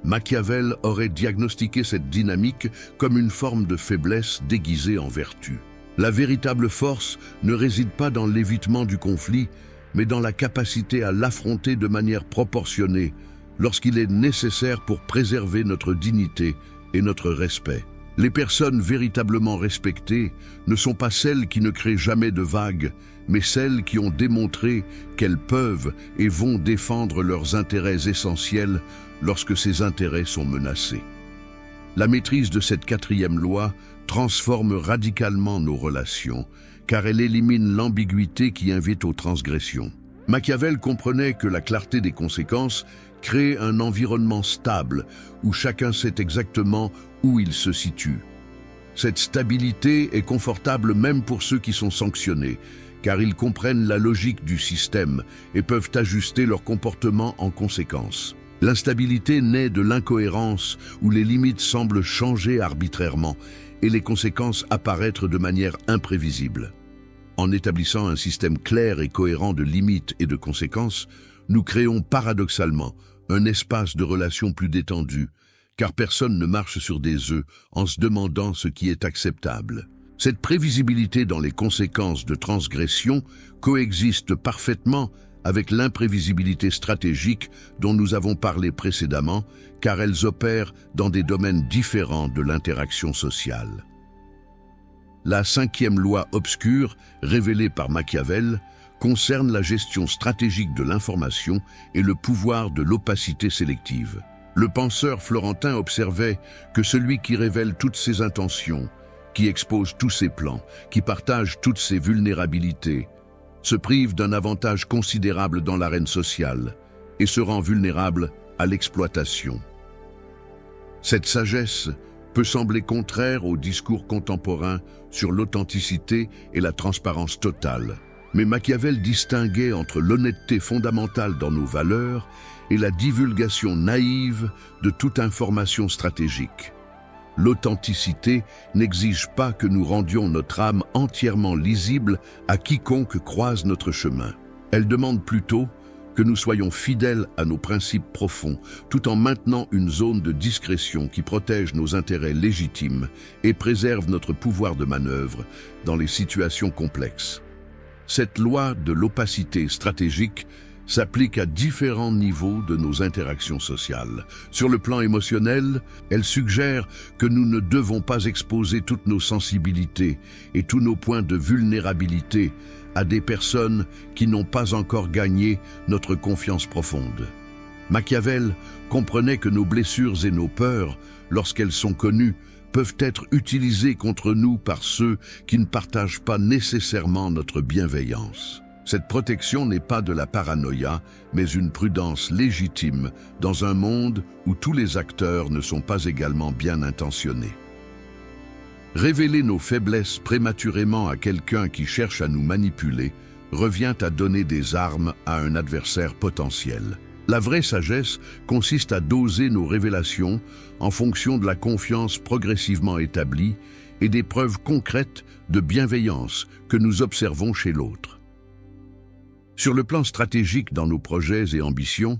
Machiavel aurait diagnostiqué cette dynamique comme une forme de faiblesse déguisée en vertu. La véritable force ne réside pas dans l'évitement du conflit, mais dans la capacité à l'affronter de manière proportionnée lorsqu'il est nécessaire pour préserver notre dignité et notre respect. Les personnes véritablement respectées ne sont pas celles qui ne créent jamais de vagues, mais celles qui ont démontré qu'elles peuvent et vont défendre leurs intérêts essentiels lorsque ces intérêts sont menacés. La maîtrise de cette quatrième loi transforme radicalement nos relations, car elle élimine l'ambiguïté qui invite aux transgressions. Machiavel comprenait que la clarté des conséquences crée un environnement stable, où chacun sait exactement où il se situe. Cette stabilité est confortable même pour ceux qui sont sanctionnés, car ils comprennent la logique du système et peuvent ajuster leur comportement en conséquence. L'instabilité naît de l'incohérence où les limites semblent changer arbitrairement et les conséquences apparaître de manière imprévisible. En établissant un système clair et cohérent de limites et de conséquences, nous créons paradoxalement un espace de relation plus détendu, car personne ne marche sur des œufs en se demandant ce qui est acceptable. Cette prévisibilité dans les conséquences de transgression coexiste parfaitement avec l'imprévisibilité stratégique dont nous avons parlé précédemment, car elles opèrent dans des domaines différents de l'interaction sociale. La 5e loi obscure, révélée par Machiavel, concerne la gestion stratégique de l'information et le pouvoir de l'opacité sélective. Le penseur florentin observait que celui qui révèle toutes ses intentions, qui expose tous ses plans, qui partage toutes ses vulnérabilités, se prive d'un avantage considérable dans l'arène sociale et se rend vulnérable à l'exploitation. Cette sagesse peut sembler contraire au discours contemporain sur l'authenticité et la transparence totale. Mais Machiavel distinguait entre l'honnêteté fondamentale dans nos valeurs et la divulgation naïve de toute information stratégique. L'authenticité n'exige pas que nous rendions notre âme entièrement lisible à quiconque croise notre chemin. Elle demande plutôt que nous soyons fidèles à nos principes profonds, tout en maintenant une zone de discrétion qui protège nos intérêts légitimes et préserve notre pouvoir de manœuvre dans les situations complexes. Cette loi de l'opacité stratégique s'applique à différents niveaux de nos interactions sociales. Sur le plan émotionnel, elle suggère que nous ne devons pas exposer toutes nos sensibilités et tous nos points de vulnérabilité à des personnes qui n'ont pas encore gagné notre confiance profonde. Machiavel comprenait que nos blessures et nos peurs, lorsqu'elles sont connues, peuvent être utilisées contre nous par ceux qui ne partagent pas nécessairement notre bienveillance. Cette protection n'est pas de la paranoïa, mais une prudence légitime dans un monde où tous les acteurs ne sont pas également bien intentionnés. Révéler nos faiblesses prématurément à quelqu'un qui cherche à nous manipuler revient à donner des armes à un adversaire potentiel. La vraie sagesse consiste à doser nos révélations en fonction de la confiance progressivement établie et des preuves concrètes de bienveillance que nous observons chez l'autre. Sur le plan stratégique dans nos projets et ambitions,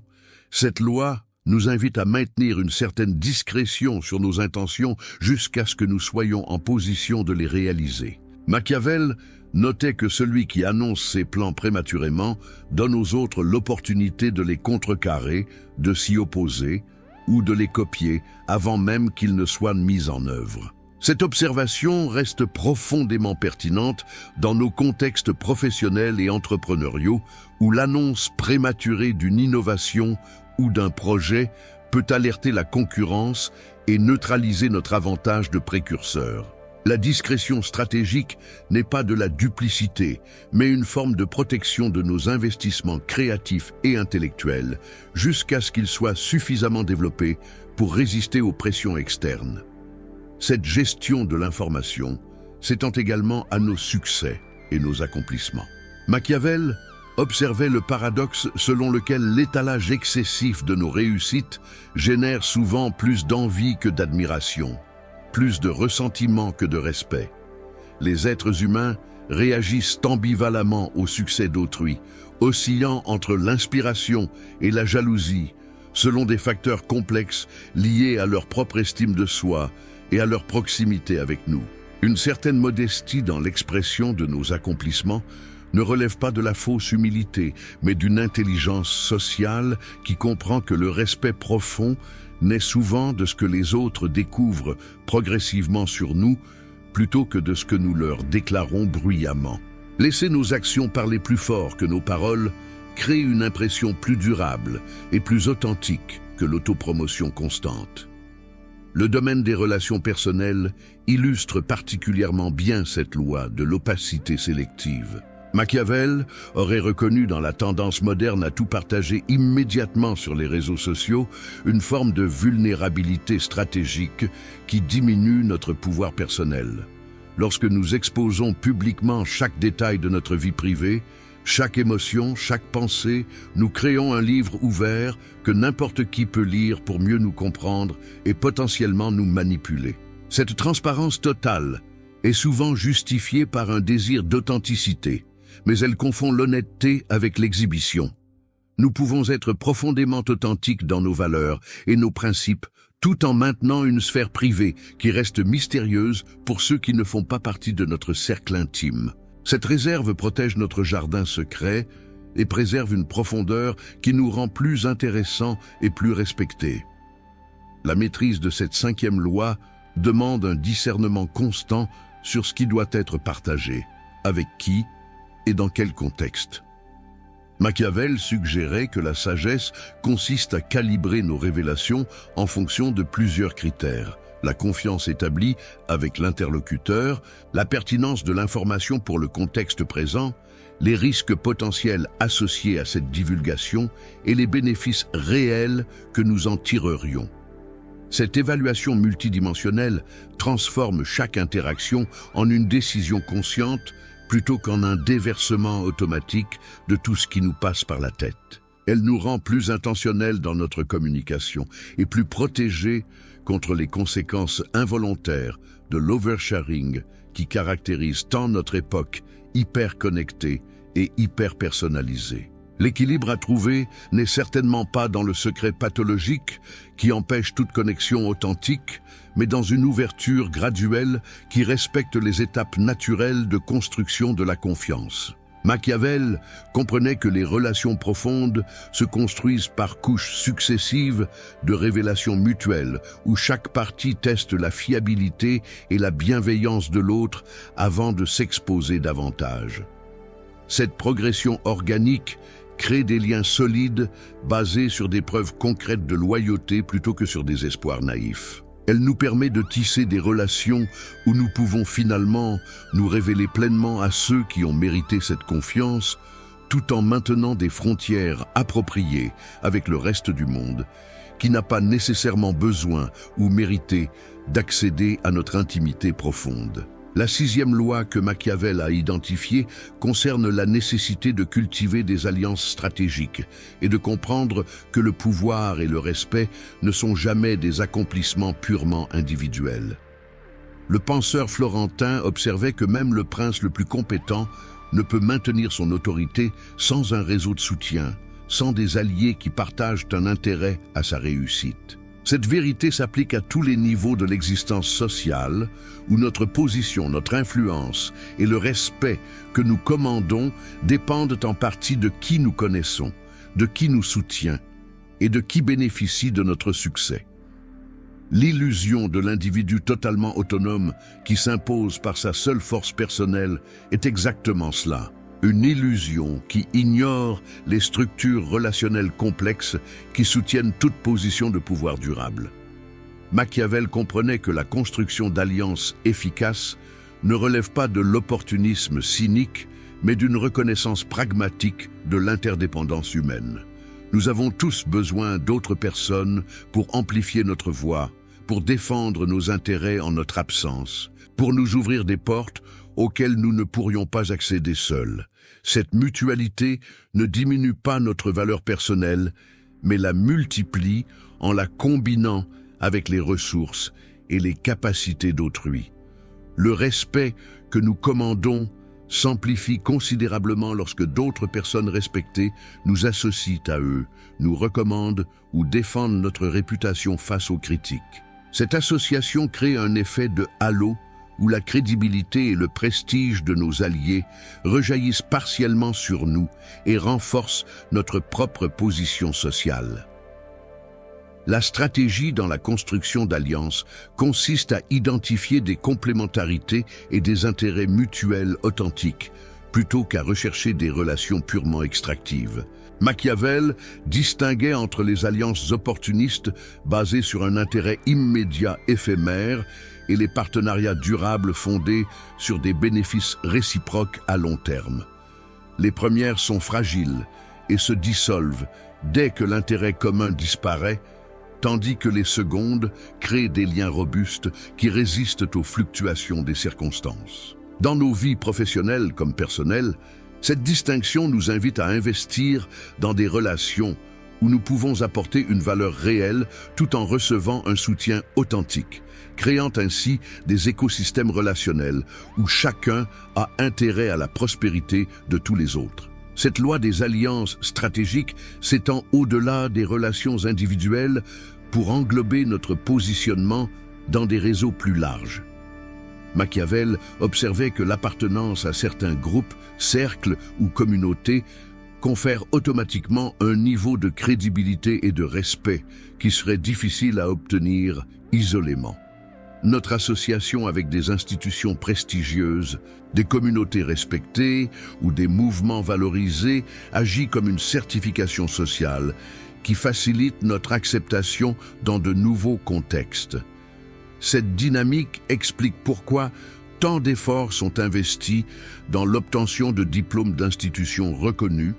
cette loi nous invite à maintenir une certaine discrétion sur nos intentions jusqu'à ce que nous soyons en position de les réaliser. Machiavel notait que celui qui annonce ses plans prématurément donne aux autres l'opportunité de les contrecarrer, de s'y opposer ou de les copier avant même qu'ils ne soient mis en œuvre. Cette observation reste profondément pertinente dans nos contextes professionnels et entrepreneuriaux où l'annonce prématurée d'une innovation ou d'un projet peut alerter la concurrence et neutraliser notre avantage de précurseur. La discrétion stratégique n'est pas de la duplicité, mais une forme de protection de nos investissements créatifs et intellectuels jusqu'à ce qu'ils soient suffisamment développés pour résister aux pressions externes. Cette gestion de l'information s'étend également à nos succès et nos accomplissements. Machiavel observait le paradoxe selon lequel l'étalage excessif de nos réussites génère souvent plus d'envie que d'admiration, plus de ressentiment que de respect. Les êtres humains réagissent ambivalemment au succès d'autrui, oscillant entre l'inspiration et la jalousie, selon des facteurs complexes liés à leur propre estime de soi et à leur proximité avec nous. Une certaine modestie dans l'expression de nos accomplissements ne relève pas de la fausse humilité, mais d'une intelligence sociale qui comprend que le respect profond naît souvent de ce que les autres découvrent progressivement sur nous, plutôt que de ce que nous leur déclarons bruyamment. Laisser nos actions parler plus fort que nos paroles crée une impression plus durable et plus authentique que l'autopromotion constante. Le domaine des relations personnelles illustre particulièrement bien cette loi de l'opacité sélective. Machiavel aurait reconnu dans la tendance moderne à tout partager immédiatement sur les réseaux sociaux une forme de vulnérabilité stratégique qui diminue notre pouvoir personnel. Lorsque nous exposons publiquement chaque détail de notre vie privée, chaque émotion, chaque pensée, nous créons un livre ouvert que n'importe qui peut lire pour mieux nous comprendre et potentiellement nous manipuler. Cette transparence totale est souvent justifiée par un désir d'authenticité, mais elle confond l'honnêteté avec l'exhibition. Nous pouvons être profondément authentiques dans nos valeurs et nos principes, tout en maintenant une sphère privée qui reste mystérieuse pour ceux qui ne font pas partie de notre cercle intime. Cette réserve protège notre jardin secret et préserve une profondeur qui nous rend plus intéressants et plus respectés. La maîtrise de cette 5e loi demande un discernement constant sur ce qui doit être partagé, avec qui et dans quel contexte. Machiavel suggérait que la sagesse consiste à calibrer nos révélations en fonction de plusieurs critères: la confiance établie avec l'interlocuteur, la pertinence de l'information pour le contexte présent, les risques potentiels associés à cette divulgation et les bénéfices réels que nous en tirerions. Cette évaluation multidimensionnelle transforme chaque interaction en une décision consciente plutôt qu'en un déversement automatique de tout ce qui nous passe par la tête. Elle nous rend plus intentionnels dans notre communication et plus protégés contre les conséquences involontaires de l'oversharing qui caractérise tant notre époque hyper connectée et hyper personnalisée. L'équilibre à trouver n'est certainement pas dans le secret pathologique qui empêche toute connexion authentique, mais dans une ouverture graduelle qui respecte les étapes naturelles de construction de la confiance. Machiavel comprenait que les relations profondes se construisent par couches successives de révélations mutuelles, où chaque partie teste la fiabilité et la bienveillance de l'autre avant de s'exposer davantage. Cette progression organique crée des liens solides basés sur des preuves concrètes de loyauté plutôt que sur des espoirs naïfs. Elle nous permet de tisser des relations où nous pouvons finalement nous révéler pleinement à ceux qui ont mérité cette confiance, tout en maintenant des frontières appropriées avec le reste du monde, qui n'a pas nécessairement besoin ou mérité d'accéder à notre intimité profonde. La 6e loi que Machiavel a identifiée concerne la nécessité de cultiver des alliances stratégiques et de comprendre que le pouvoir et le respect ne sont jamais des accomplissements purement individuels. Le penseur florentin observait que même le prince le plus compétent ne peut maintenir son autorité sans un réseau de soutien, sans des alliés qui partagent un intérêt à sa réussite. Cette vérité s'applique à tous les niveaux de l'existence sociale, où notre position, notre influence et le respect que nous commandons dépendent en partie de qui nous connaissons, de qui nous soutient et de qui bénéficie de notre succès. L'illusion de l'individu totalement autonome qui s'impose par sa seule force personnelle est exactement cela. Une illusion qui ignore les structures relationnelles complexes qui soutiennent toute position de pouvoir durable. Machiavel comprenait que la construction d'alliances efficaces ne relève pas de l'opportunisme cynique, mais d'une reconnaissance pragmatique de l'interdépendance humaine. Nous avons tous besoin d'autres personnes pour amplifier notre voix, pour défendre nos intérêts en notre absence, pour nous ouvrir des portes auxquelles nous ne pourrions pas accéder seuls. Cette mutualité ne diminue pas notre valeur personnelle, mais la multiplie en la combinant avec les ressources et les capacités d'autrui. Le respect que nous commandons s'amplifie considérablement lorsque d'autres personnes respectées nous associent à eux, nous recommandent ou défendent notre réputation face aux critiques. Cette association crée un effet de halo où la crédibilité et le prestige de nos alliés rejaillissent partiellement sur nous et renforcent notre propre position sociale. La stratégie dans la construction d'alliances consiste à identifier des complémentarités et des intérêts mutuels authentiques, plutôt qu'à rechercher des relations purement extractives. Machiavel distinguait entre les alliances opportunistes basées sur un intérêt immédiat éphémère et les partenariats durables fondés sur des bénéfices réciproques à long terme. Les premières sont fragiles et se dissolvent dès que l'intérêt commun disparaît, tandis que les secondes créent des liens robustes qui résistent aux fluctuations des circonstances. Dans nos vies professionnelles comme personnelles, cette distinction nous invite à investir dans des relations où nous pouvons apporter une valeur réelle tout en recevant un soutien authentique, créant ainsi des écosystèmes relationnels où chacun a intérêt à la prospérité de tous les autres. Cette loi des alliances stratégiques s'étend au-delà des relations individuelles pour englober notre positionnement dans des réseaux plus larges. Machiavel observait que l'appartenance à certains groupes, cercles ou communautés confère automatiquement un niveau de crédibilité et de respect qui serait difficile à obtenir isolément. Notre association avec des institutions prestigieuses, des communautés respectées ou des mouvements valorisés agit comme une certification sociale qui facilite notre acceptation dans de nouveaux contextes. Cette dynamique explique pourquoi tant d'efforts sont investis dans l'obtention de diplômes d'institutions reconnues,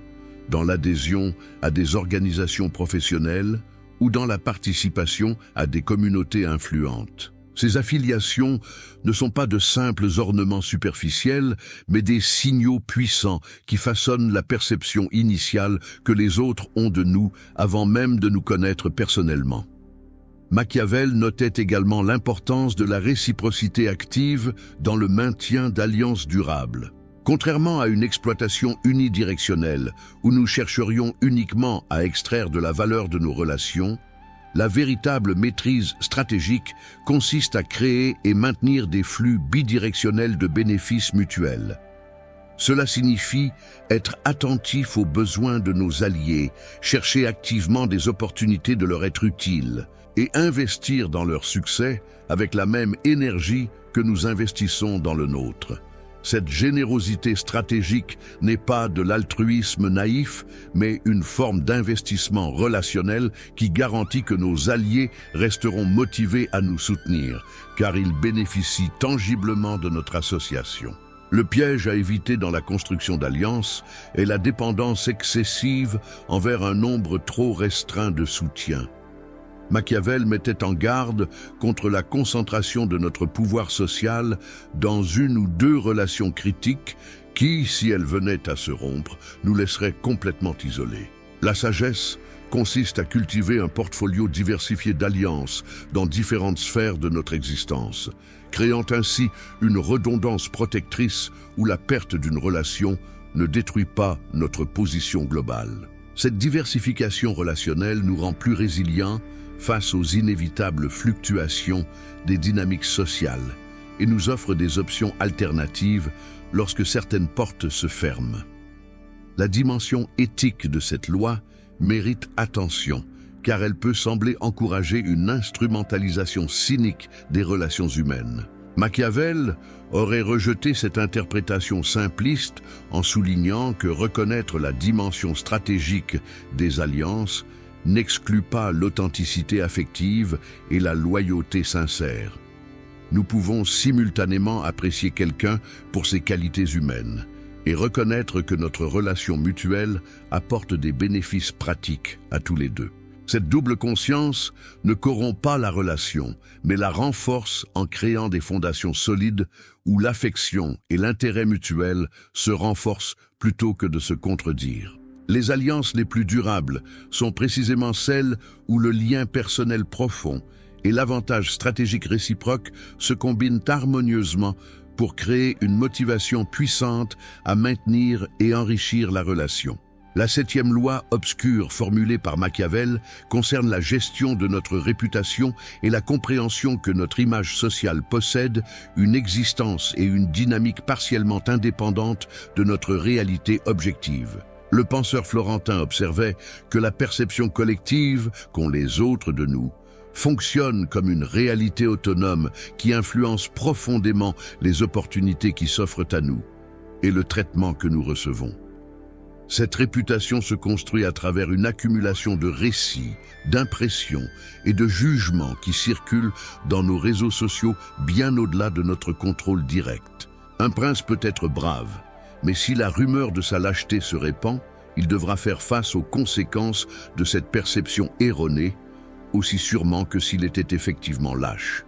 dans l'adhésion à des organisations professionnelles ou dans la participation à des communautés influentes. Ces affiliations ne sont pas de simples ornements superficiels, mais des signaux puissants qui façonnent la perception initiale que les autres ont de nous avant même de nous connaître personnellement. Machiavel notait également l'importance de la réciprocité active dans le maintien d'alliances durables. Contrairement à une exploitation unidirectionnelle, où nous chercherions uniquement à extraire de la valeur de nos relations, la véritable maîtrise stratégique consiste à créer et maintenir des flux bidirectionnels de bénéfices mutuels. Cela signifie être attentif aux besoins de nos alliés, chercher activement des opportunités de leur être utiles et investir dans leur succès avec la même énergie que nous investissons dans le nôtre. Cette générosité stratégique n'est pas de l'altruisme naïf, mais une forme d'investissement relationnel qui garantit que nos alliés resteront motivés à nous soutenir, car ils bénéficient tangiblement de notre association. Le piège à éviter dans la construction d'alliances est la dépendance excessive envers un nombre trop restreint de soutiens. Machiavel mettait en garde contre la concentration de notre pouvoir social dans une ou deux relations critiques qui, si elles venaient à se rompre, nous laisseraient complètement isolés. La sagesse consiste à cultiver un portfolio diversifié d'alliances dans différentes sphères de notre existence, créant ainsi une redondance protectrice où la perte d'une relation ne détruit pas notre position globale. Cette diversification relationnelle nous rend plus résilients face aux inévitables fluctuations des dynamiques sociales et nous offre des options alternatives lorsque certaines portes se ferment. La dimension éthique de cette loi mérite attention, car elle peut sembler encourager une instrumentalisation cynique des relations humaines. Machiavel aurait rejeté cette interprétation simpliste en soulignant que reconnaître la dimension stratégique des alliances n'exclut pas l'authenticité affective et la loyauté sincère. Nous pouvons simultanément apprécier quelqu'un pour ses qualités humaines et reconnaître que notre relation mutuelle apporte des bénéfices pratiques à tous les deux. Cette double conscience ne corrompt pas la relation, mais la renforce en créant des fondations solides où l'affection et l'intérêt mutuel se renforcent plutôt que de se contredire. Les alliances les plus durables sont précisément celles où le lien personnel profond et l'avantage stratégique réciproque se combinent harmonieusement pour créer une motivation puissante à maintenir et enrichir la relation. La 7e loi obscure formulée par Machiavel concerne la gestion de notre réputation et la compréhension que notre image sociale possède une existence et une dynamique partiellement indépendantes de notre réalité objective. Le penseur florentin observait que la perception collective qu'ont les autres de nous fonctionne comme une réalité autonome qui influence profondément les opportunités qui s'offrent à nous et le traitement que nous recevons. Cette réputation se construit à travers une accumulation de récits, d'impressions et de jugements qui circulent dans nos réseaux sociaux bien au-delà de notre contrôle direct. Un prince peut être brave, mais si la rumeur de sa lâcheté se répand, il devra faire face aux conséquences de cette perception erronée, aussi sûrement que s'il était effectivement lâche.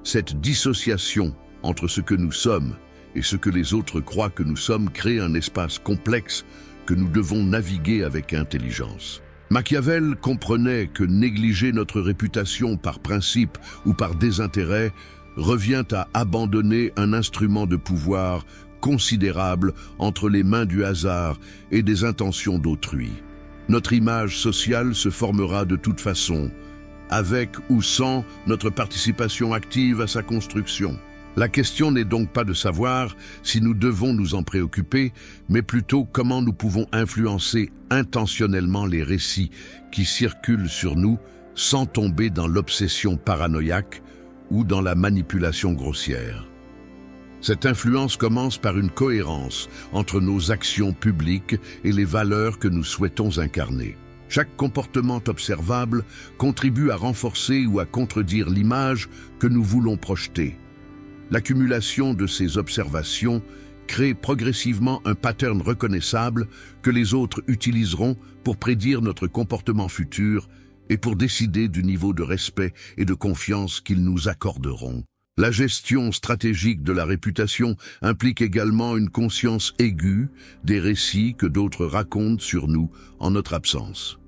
Cette dissociation entre ce que nous sommes et ce que les autres croient que nous sommes crée un espace complexe que nous devons naviguer avec intelligence. Machiavel comprenait que négliger notre réputation par principe ou par désintérêt revient à abandonner un instrument de pouvoir considérable entre les mains du hasard et des intentions d'autrui. Notre image sociale se formera de toute façon, avec ou sans notre participation active à sa construction. La question n'est donc pas de savoir si nous devons nous en préoccuper, mais plutôt comment nous pouvons influencer intentionnellement les récits qui circulent sur nous sans tomber dans l'obsession paranoïaque ou dans la manipulation grossière. Cette influence commence par une cohérence entre nos actions publiques et les valeurs que nous souhaitons incarner. Chaque comportement observable contribue à renforcer ou à contredire l'image que nous voulons projeter. L'accumulation de ces observations crée progressivement un pattern reconnaissable que les autres utiliseront pour prédire notre comportement futur et pour décider du niveau de respect et de confiance qu'ils nous accorderont. La gestion stratégique de la réputation implique également une conscience aiguë des récits que d'autres racontent sur nous en notre absence.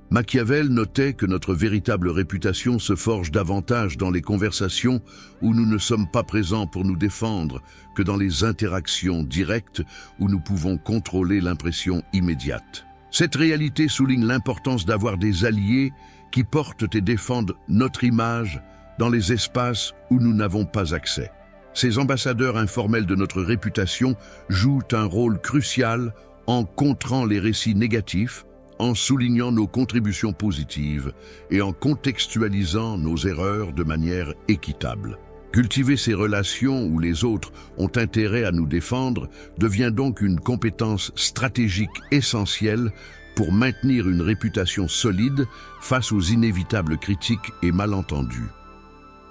Machiavel notait que notre véritable réputation se forge davantage dans les conversations où nous ne sommes pas présents pour nous défendre que dans les interactions directes où nous pouvons contrôler l'impression immédiate. Cette réalité souligne l'importance d'avoir des alliés qui portent et défendent notre image dans les espaces où nous n'avons pas accès. Ces ambassadeurs informels de notre réputation jouent un rôle crucial en contrant les récits négatifs, en soulignant nos contributions positives et en contextualisant nos erreurs de manière équitable. Cultiver ces relations où les autres ont intérêt à nous défendre devient donc une compétence stratégique essentielle pour maintenir une réputation solide face aux inévitables critiques et malentendus.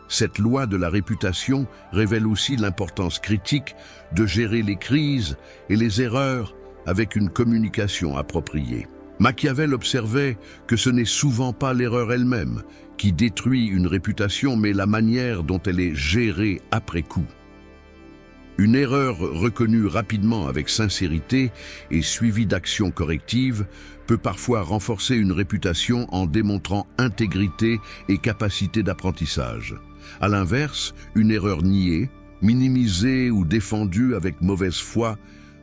Cette loi de la réputation révèle aussi l'importance critique de gérer les crises et les erreurs avec une communication appropriée. Machiavel observait que ce n'est souvent pas l'erreur elle-même qui détruit une réputation, mais la manière dont elle est gérée après coup. Une erreur reconnue rapidement avec sincérité et suivie d'actions correctives peut parfois renforcer une réputation en démontrant intégrité et capacité d'apprentissage. À l'inverse, une erreur niée, minimisée ou défendue avec mauvaise foi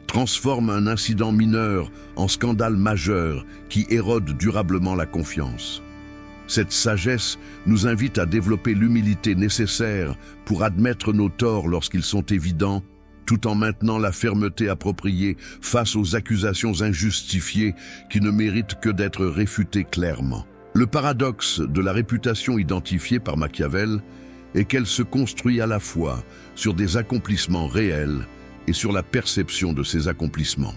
transforme un incident mineur en scandale majeur qui érode durablement la confiance. Cette sagesse nous invite à développer l'humilité nécessaire pour admettre nos torts lorsqu'ils sont évidents, tout en maintenant la fermeté appropriée face aux accusations injustifiées qui ne méritent que d'être réfutées clairement. Le paradoxe de la réputation identifiée par Machiavel est qu'elle se construit à la fois sur des accomplissements réels et sur la perception de ces accomplissements.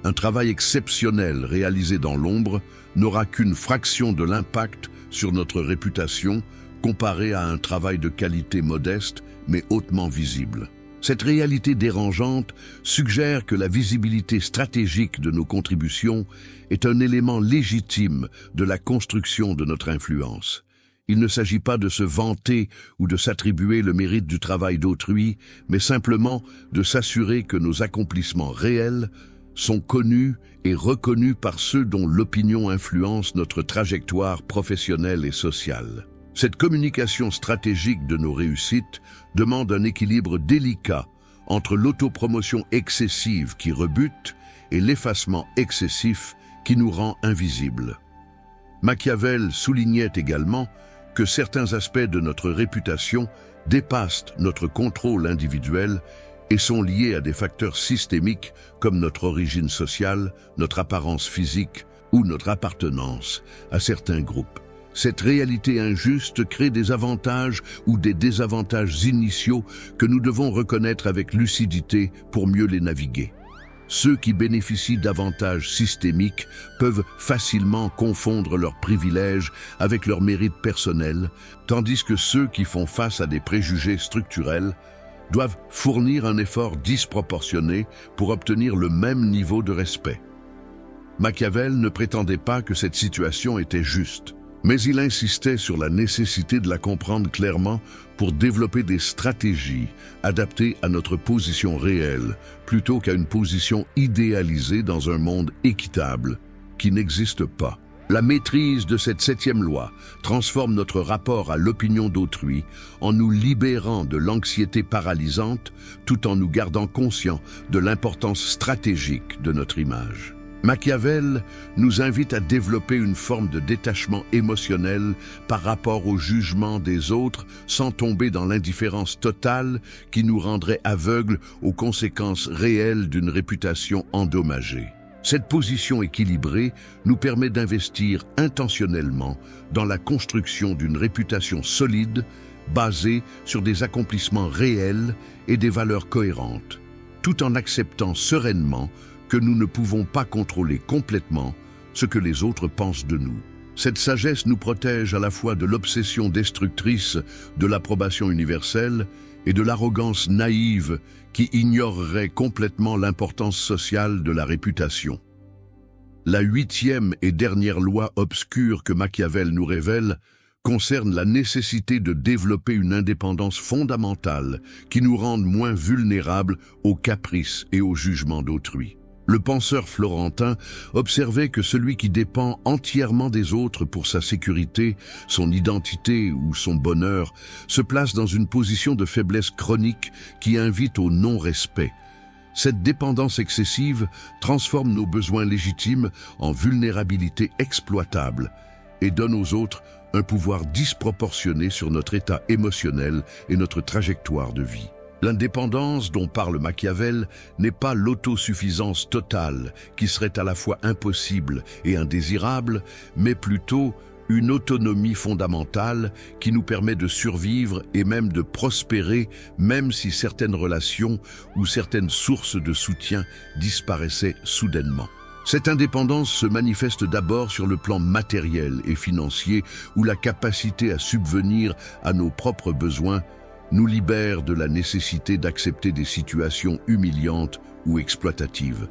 Un travail exceptionnel réalisé dans l'ombre n'aura qu'une fraction de l'impact sur notre réputation comparé à un travail de qualité modeste mais hautement visible. Cette réalité dérangeante suggère que la visibilité stratégique de nos contributions est un élément légitime de la construction de notre influence. Il ne s'agit pas de se vanter ou de s'attribuer le mérite du travail d'autrui, mais simplement de s'assurer que nos accomplissements réels sont connus et reconnus par ceux dont l'opinion influence notre trajectoire professionnelle et sociale. Cette communication stratégique de nos réussites demande un équilibre délicat entre l'autopromotion excessive qui rebute et l'effacement excessif qui nous rend invisibles. Machiavel soulignait également que certains aspects de notre réputation dépassent notre contrôle individuel et sont liés à des facteurs systémiques comme notre origine sociale, notre apparence physique ou notre appartenance à certains groupes. Cette réalité injuste crée des avantages ou des désavantages initiaux que nous devons reconnaître avec lucidité pour mieux les naviguer. Ceux qui bénéficient d'avantages systémiques peuvent facilement confondre leurs privilèges avec leurs mérites personnels, tandis que ceux qui font face à des préjugés structurels doivent fournir un effort disproportionné pour obtenir le même niveau de respect. Machiavel ne prétendait pas que cette situation était juste, mais il insistait sur la nécessité de la comprendre clairement pour développer des stratégies adaptées à notre position réelle, plutôt qu'à une position idéalisée dans un monde équitable qui n'existe pas. La maîtrise de cette 7e loi transforme notre rapport à l'opinion d'autrui en nous libérant de l'anxiété paralysante tout en nous gardant conscients de l'importance stratégique de notre image. Machiavel nous invite à développer une forme de détachement émotionnel par rapport au jugement des autres sans tomber dans l'indifférence totale qui nous rendrait aveugles aux conséquences réelles d'une réputation endommagée. Cette position équilibrée nous permet d'investir intentionnellement dans la construction d'une réputation solide basée sur des accomplissements réels et des valeurs cohérentes, tout en acceptant sereinement que nous ne pouvons pas contrôler complètement ce que les autres pensent de nous. Cette sagesse nous protège à la fois de l'obsession destructrice de l'approbation universelle et de l'arrogance naïve qui ignorerait complètement l'importance sociale de la réputation. La 8e et dernière loi obscure que Machiavel nous révèle concerne la nécessité de développer une indépendance fondamentale qui nous rende moins vulnérables aux caprices et aux jugements d'autrui. Le penseur florentin observait que celui qui dépend entièrement des autres pour sa sécurité, son identité ou son bonheur se place dans une position de faiblesse chronique qui invite au non-respect. Cette dépendance excessive transforme nos besoins légitimes en vulnérabilité exploitable et donne aux autres un pouvoir disproportionné sur notre état émotionnel et notre trajectoire de vie. L'indépendance dont parle Machiavel n'est pas l'autosuffisance totale, qui serait à la fois impossible et indésirable, mais plutôt une autonomie fondamentale qui nous permet de survivre et même de prospérer, même si certaines relations ou certaines sources de soutien disparaissaient soudainement. Cette indépendance se manifeste d'abord sur le plan matériel et financier, où la capacité à subvenir à nos propres besoins nous libère de la nécessité d'accepter des situations humiliantes ou exploitatives.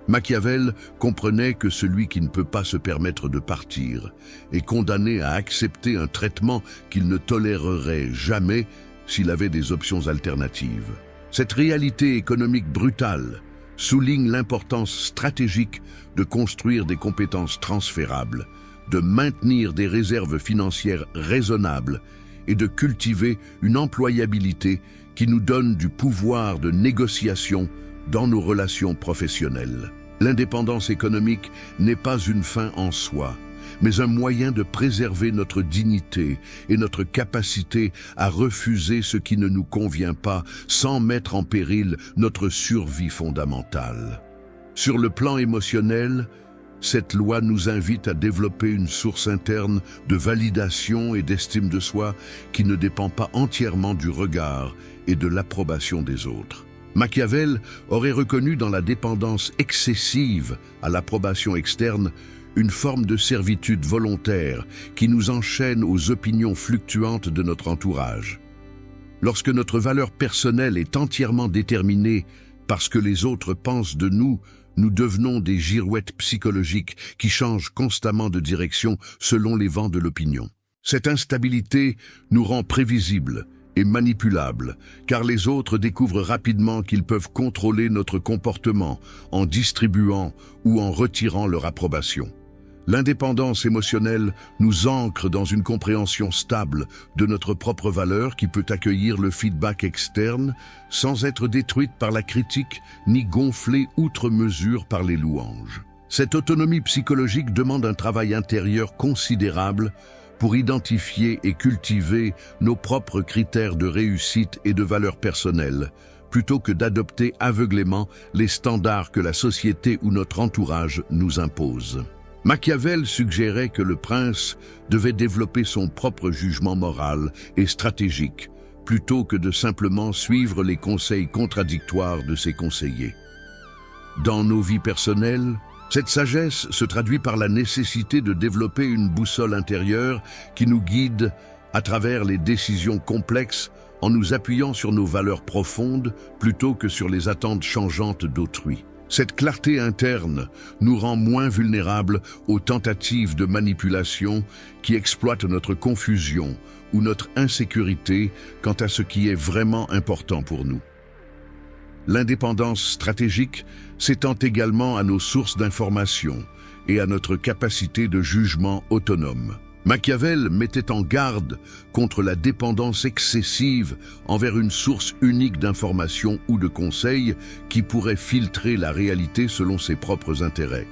Machiavel comprenait que celui qui ne peut pas se permettre de partir est condamné à accepter un traitement qu'il ne tolérerait jamais s'il avait des options alternatives. Cette réalité économique brutale souligne l'importance stratégique de construire des compétences transférables, de maintenir des réserves financières raisonnables et de cultiver une employabilité qui nous donne du pouvoir de négociation dans nos relations professionnelles. L'indépendance économique n'est pas une fin en soi, mais un moyen de préserver notre dignité et notre capacité à refuser ce qui ne nous convient pas sans mettre en péril notre survie fondamentale. Sur le plan émotionnel, cette loi nous invite à développer une source interne de validation et d'estime de soi qui ne dépend pas entièrement du regard et de l'approbation des autres. Machiavel aurait reconnu dans la dépendance excessive à l'approbation externe une forme de servitude volontaire qui nous enchaîne aux opinions fluctuantes de notre entourage. Lorsque notre valeur personnelle est entièrement déterminée par ce que les autres pensent de nous, nous devenons des girouettes psychologiques qui changent constamment de direction selon les vents de l'opinion. Cette instabilité nous rend prévisibles et manipulables, car les autres découvrent rapidement qu'ils peuvent contrôler notre comportement en distribuant ou en retirant leur approbation. L'indépendance émotionnelle nous ancre dans une compréhension stable de notre propre valeur qui peut accueillir le feedback externe sans être détruite par la critique ni gonflée outre mesure par les louanges. Cette autonomie psychologique demande un travail intérieur considérable pour identifier et cultiver nos propres critères de réussite et de valeur personnelle, plutôt que d'adopter aveuglément les standards que la société ou notre entourage nous impose. Machiavel suggérait que le prince devait développer son propre jugement moral et stratégique, plutôt que de simplement suivre les conseils contradictoires de ses conseillers. Dans nos vies personnelles, cette sagesse se traduit par la nécessité de développer une boussole intérieure qui nous guide à travers les décisions complexes en nous appuyant sur nos valeurs profondes plutôt que sur les attentes changeantes d'autrui. Cette clarté interne nous rend moins vulnérables aux tentatives de manipulation qui exploitent notre confusion ou notre insécurité quant à ce qui est vraiment important pour nous. L'indépendance stratégique s'étend également à nos sources d'information et à notre capacité de jugement autonome. Machiavel mettait en garde contre la dépendance excessive envers une source unique d'informations ou de conseils qui pourrait filtrer la réalité selon ses propres intérêts.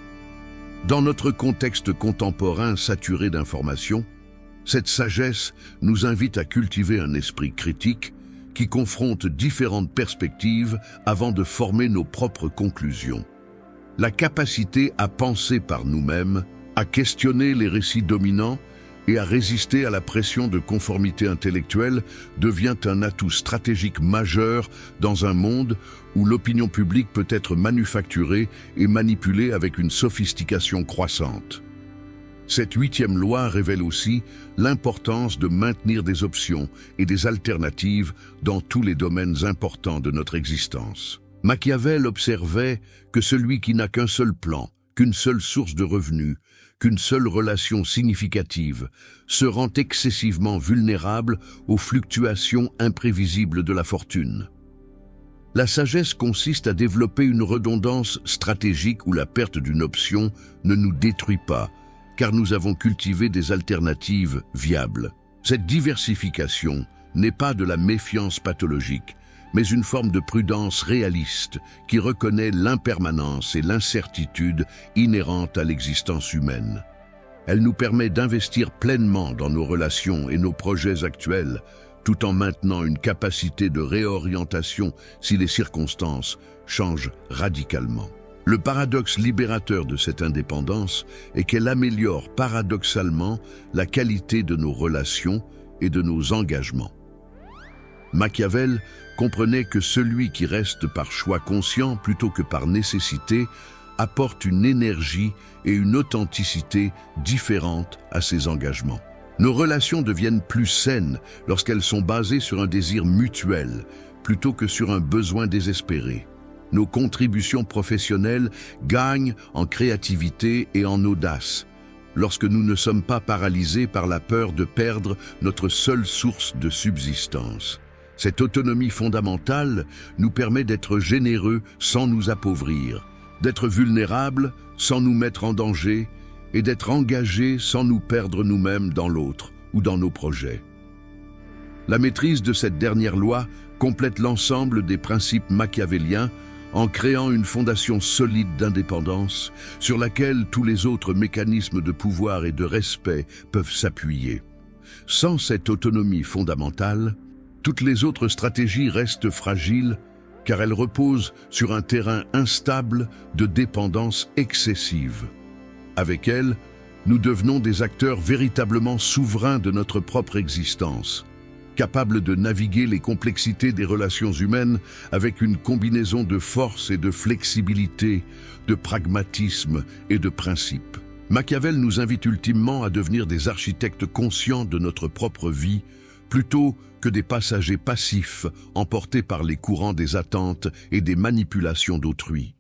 Dans notre contexte contemporain saturé d'informations, cette sagesse nous invite à cultiver un esprit critique qui confronte différentes perspectives avant de former nos propres conclusions. La capacité à penser par nous-mêmes, à questionner les récits dominants et à résister à la pression de conformité intellectuelle devient un atout stratégique majeur dans un monde où l'opinion publique peut être manufacturée et manipulée avec une sophistication croissante. Cette 8e loi révèle aussi l'importance de maintenir des options et des alternatives dans tous les domaines importants de notre existence. Machiavel observait que celui qui n'a qu'un seul plan, qu'une seule source de revenus, qu'une seule relation significative, se rend excessivement vulnérable aux fluctuations imprévisibles de la fortune. La sagesse consiste à développer une redondance stratégique où la perte d'une option ne nous détruit pas, car nous avons cultivé des alternatives viables. Cette diversification n'est pas de la méfiance pathologique, mais une forme de prudence réaliste qui reconnaît l'impermanence et l'incertitude inhérentes à l'existence humaine. Elle nous permet d'investir pleinement dans nos relations et nos projets actuels, tout en maintenant une capacité de réorientation si les circonstances changent radicalement. Le paradoxe libérateur de cette indépendance est qu'elle améliore paradoxalement la qualité de nos relations et de nos engagements. Machiavel comprenait que celui qui reste par choix conscient plutôt que par nécessité apporte une énergie et une authenticité différentes à ses engagements. Nos relations deviennent plus saines lorsqu'elles sont basées sur un désir mutuel plutôt que sur un besoin désespéré. Nos contributions professionnelles gagnent en créativité et en audace lorsque nous ne sommes pas paralysés par la peur de perdre notre seule source de subsistance. Cette autonomie fondamentale nous permet d'être généreux sans nous appauvrir, d'être vulnérables sans nous mettre en danger et d'être engagés sans nous perdre nous-mêmes dans l'autre ou dans nos projets. La maîtrise de cette dernière loi complète l'ensemble des principes machiavéliens en créant une fondation solide d'indépendance sur laquelle tous les autres mécanismes de pouvoir et de respect peuvent s'appuyer. Sans cette autonomie fondamentale, toutes les autres stratégies restent fragiles car elles reposent sur un terrain instable de dépendance excessive. Avec elles, nous devenons des acteurs véritablement souverains de notre propre existence, capables de naviguer les complexités des relations humaines avec une combinaison de force et de flexibilité, de pragmatisme et de principe. Machiavel nous invite ultimement à devenir des architectes conscients de notre propre vie, plutôt que des passagers passifs emportés par les courants des attentes et des manipulations d'autrui.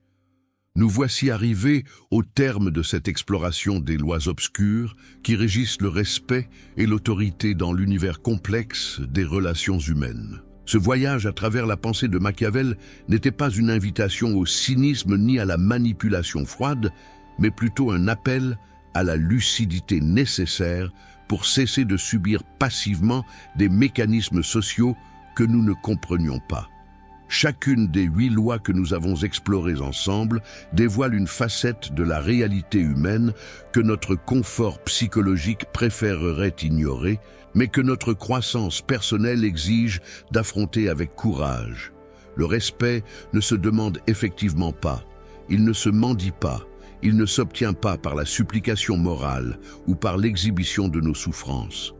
Nous voici arrivés au terme de cette exploration des lois obscures qui régissent le respect et l'autorité dans l'univers complexe des relations humaines. Ce voyage à travers la pensée de Machiavel n'était pas une invitation au cynisme ni à la manipulation froide, mais plutôt un appel à la lucidité nécessaire pour cesser de subir passivement des mécanismes sociaux que nous ne comprenions pas. Chacune des 8 lois que nous avons explorées ensemble dévoile une facette de la réalité humaine que notre confort psychologique préférerait ignorer, mais que notre croissance personnelle exige d'affronter avec courage. Le respect ne se demande effectivement pas, il ne se mendie pas, il ne s'obtient pas par la supplication morale ou par l'exhibition de nos souffrances.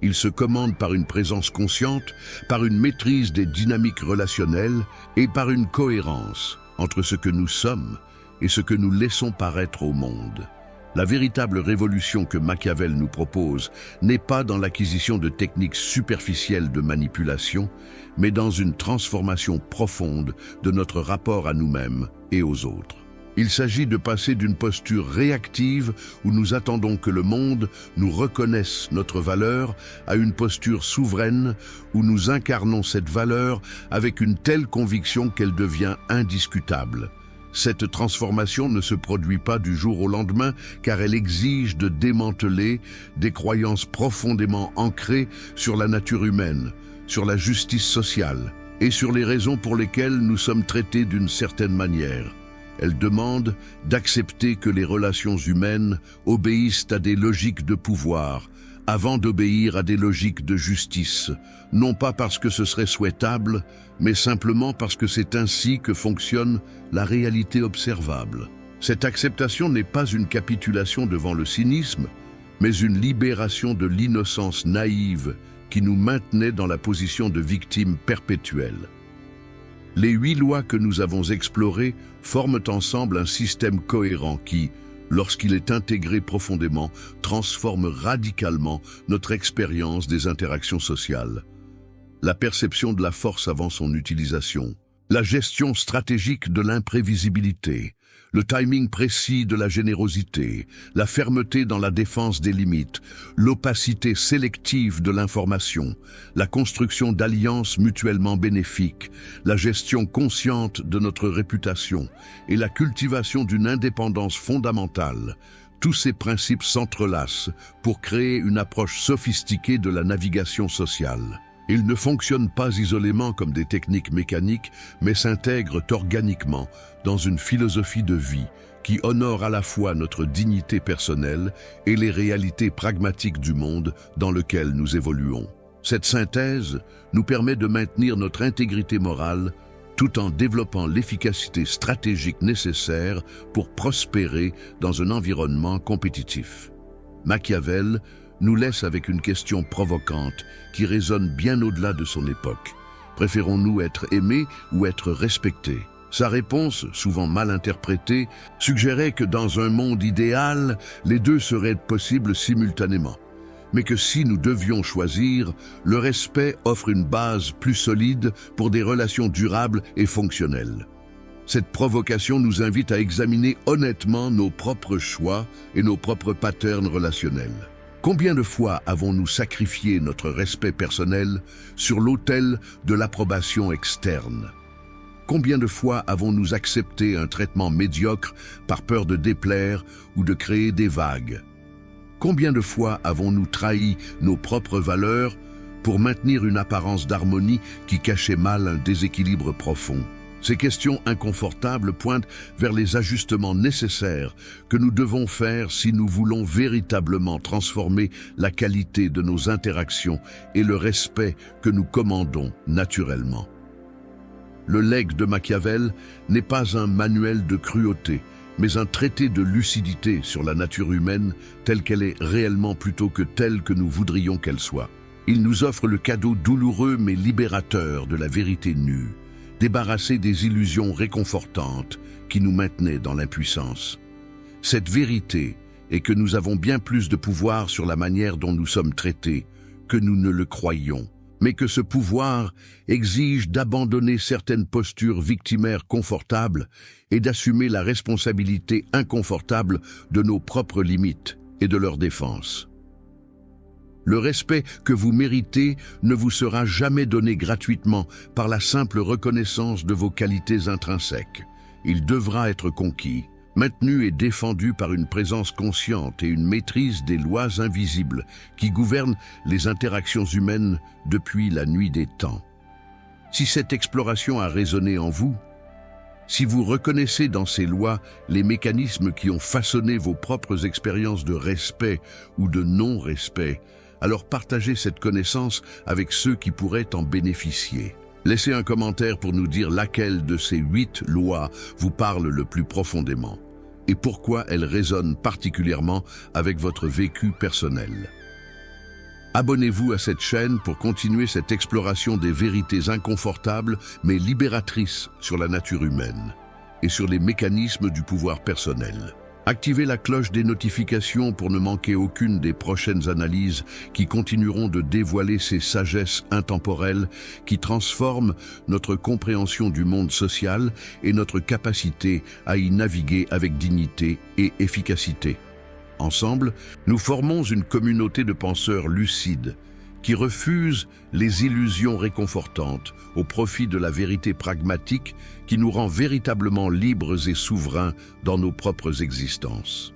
Il se commande par une présence consciente, par une maîtrise des dynamiques relationnelles et par une cohérence entre ce que nous sommes et ce que nous laissons paraître au monde. La véritable révolution que Machiavel nous propose n'est pas dans l'acquisition de techniques superficielles de manipulation, mais dans une transformation profonde de notre rapport à nous-mêmes et aux autres. Il s'agit de passer d'une posture réactive où nous attendons que le monde nous reconnaisse notre valeur à une posture souveraine où nous incarnons cette valeur avec une telle conviction qu'elle devient indiscutable. Cette transformation ne se produit pas du jour au lendemain car elle exige de démanteler des croyances profondément ancrées sur la nature humaine, sur la justice sociale et sur les raisons pour lesquelles nous sommes traités d'une certaine manière. Elle demande d'accepter que les relations humaines obéissent à des logiques de pouvoir, avant d'obéir à des logiques de justice, non pas parce que ce serait souhaitable, mais simplement parce que c'est ainsi que fonctionne la réalité observable. Cette acceptation n'est pas une capitulation devant le cynisme, mais une libération de l'innocence naïve qui nous maintenait dans la position de victime perpétuelle. Les 8 lois que nous avons explorées forment ensemble un système cohérent qui, lorsqu'il est intégré profondément, transforme radicalement notre expérience des interactions sociales. La perception de la force avant son utilisation, la gestion stratégique de l'imprévisibilité, le timing précis de la générosité, la fermeté dans la défense des limites, l'opacité sélective de l'information, la construction d'alliances mutuellement bénéfiques, la gestion consciente de notre réputation et la cultivation d'une indépendance fondamentale. Tous ces principes s'entrelacent pour créer une approche sophistiquée de la navigation sociale. Ils ne fonctionnent pas isolément comme des techniques mécaniques, mais s'intègrent organiquement dans une philosophie de vie qui honore à la fois notre dignité personnelle et les réalités pragmatiques du monde dans lequel nous évoluons. Cette synthèse nous permet de maintenir notre intégrité morale tout en développant l'efficacité stratégique nécessaire pour prospérer dans un environnement compétitif. Machiavel nous laisse avec une question provocante qui résonne bien au-delà de son époque. Préférons-nous être aimés ou être respectés? Sa réponse, souvent mal interprétée, suggérait que dans un monde idéal, les deux seraient possibles simultanément. Mais que si nous devions choisir, le respect offre une base plus solide pour des relations durables et fonctionnelles. Cette provocation nous invite à examiner honnêtement nos propres choix et nos propres patterns relationnels. Combien de fois avons-nous sacrifié notre respect personnel sur l'autel de l'approbation externe? Combien de fois avons-nous accepté un traitement médiocre par peur de déplaire ou de créer des vagues? Combien de fois avons-nous trahi nos propres valeurs pour maintenir une apparence d'harmonie qui cachait mal un déséquilibre profond? Ces questions inconfortables pointent vers les ajustements nécessaires que nous devons faire si nous voulons véritablement transformer la qualité de nos interactions et le respect que nous commandons naturellement. Le legs de Machiavel n'est pas un manuel de cruauté, mais un traité de lucidité sur la nature humaine telle qu'elle est réellement plutôt que telle que nous voudrions qu'elle soit. Il nous offre le cadeau douloureux mais libérateur de la vérité nue, débarrassé des illusions réconfortantes qui nous maintenaient dans l'impuissance. Cette vérité est que nous avons bien plus de pouvoir sur la manière dont nous sommes traités que nous ne le croyons, mais que ce pouvoir exige d'abandonner certaines postures victimaires confortables et d'assumer la responsabilité inconfortable de nos propres limites et de leur défense. Le respect que vous méritez ne vous sera jamais donné gratuitement par la simple reconnaissance de vos qualités intrinsèques. Il devra être conquis, maintenu et défendu par une présence consciente et une maîtrise des lois invisibles qui gouvernent les interactions humaines depuis la nuit des temps. Si cette exploration a résonné en vous, si vous reconnaissez dans ces lois les mécanismes qui ont façonné vos propres expériences de respect ou de non-respect, alors partagez cette connaissance avec ceux qui pourraient en bénéficier. Laissez un commentaire pour nous dire laquelle de ces 8 lois vous parle le plus profondément et pourquoi elles résonnent particulièrement avec votre vécu personnel. Abonnez-vous à cette chaîne pour continuer cette exploration des vérités inconfortables mais libératrices sur la nature humaine et sur les mécanismes du pouvoir personnel. Activez la cloche des notifications pour ne manquer aucune des prochaines analyses qui continueront de dévoiler ces sagesses intemporelles qui transforment notre compréhension du monde social et notre capacité à y naviguer avec dignité et efficacité. Ensemble, nous formons une communauté de penseurs lucides qui refuse les illusions réconfortantes au profit de la vérité pragmatique qui nous rend véritablement libres et souverains dans nos propres existences.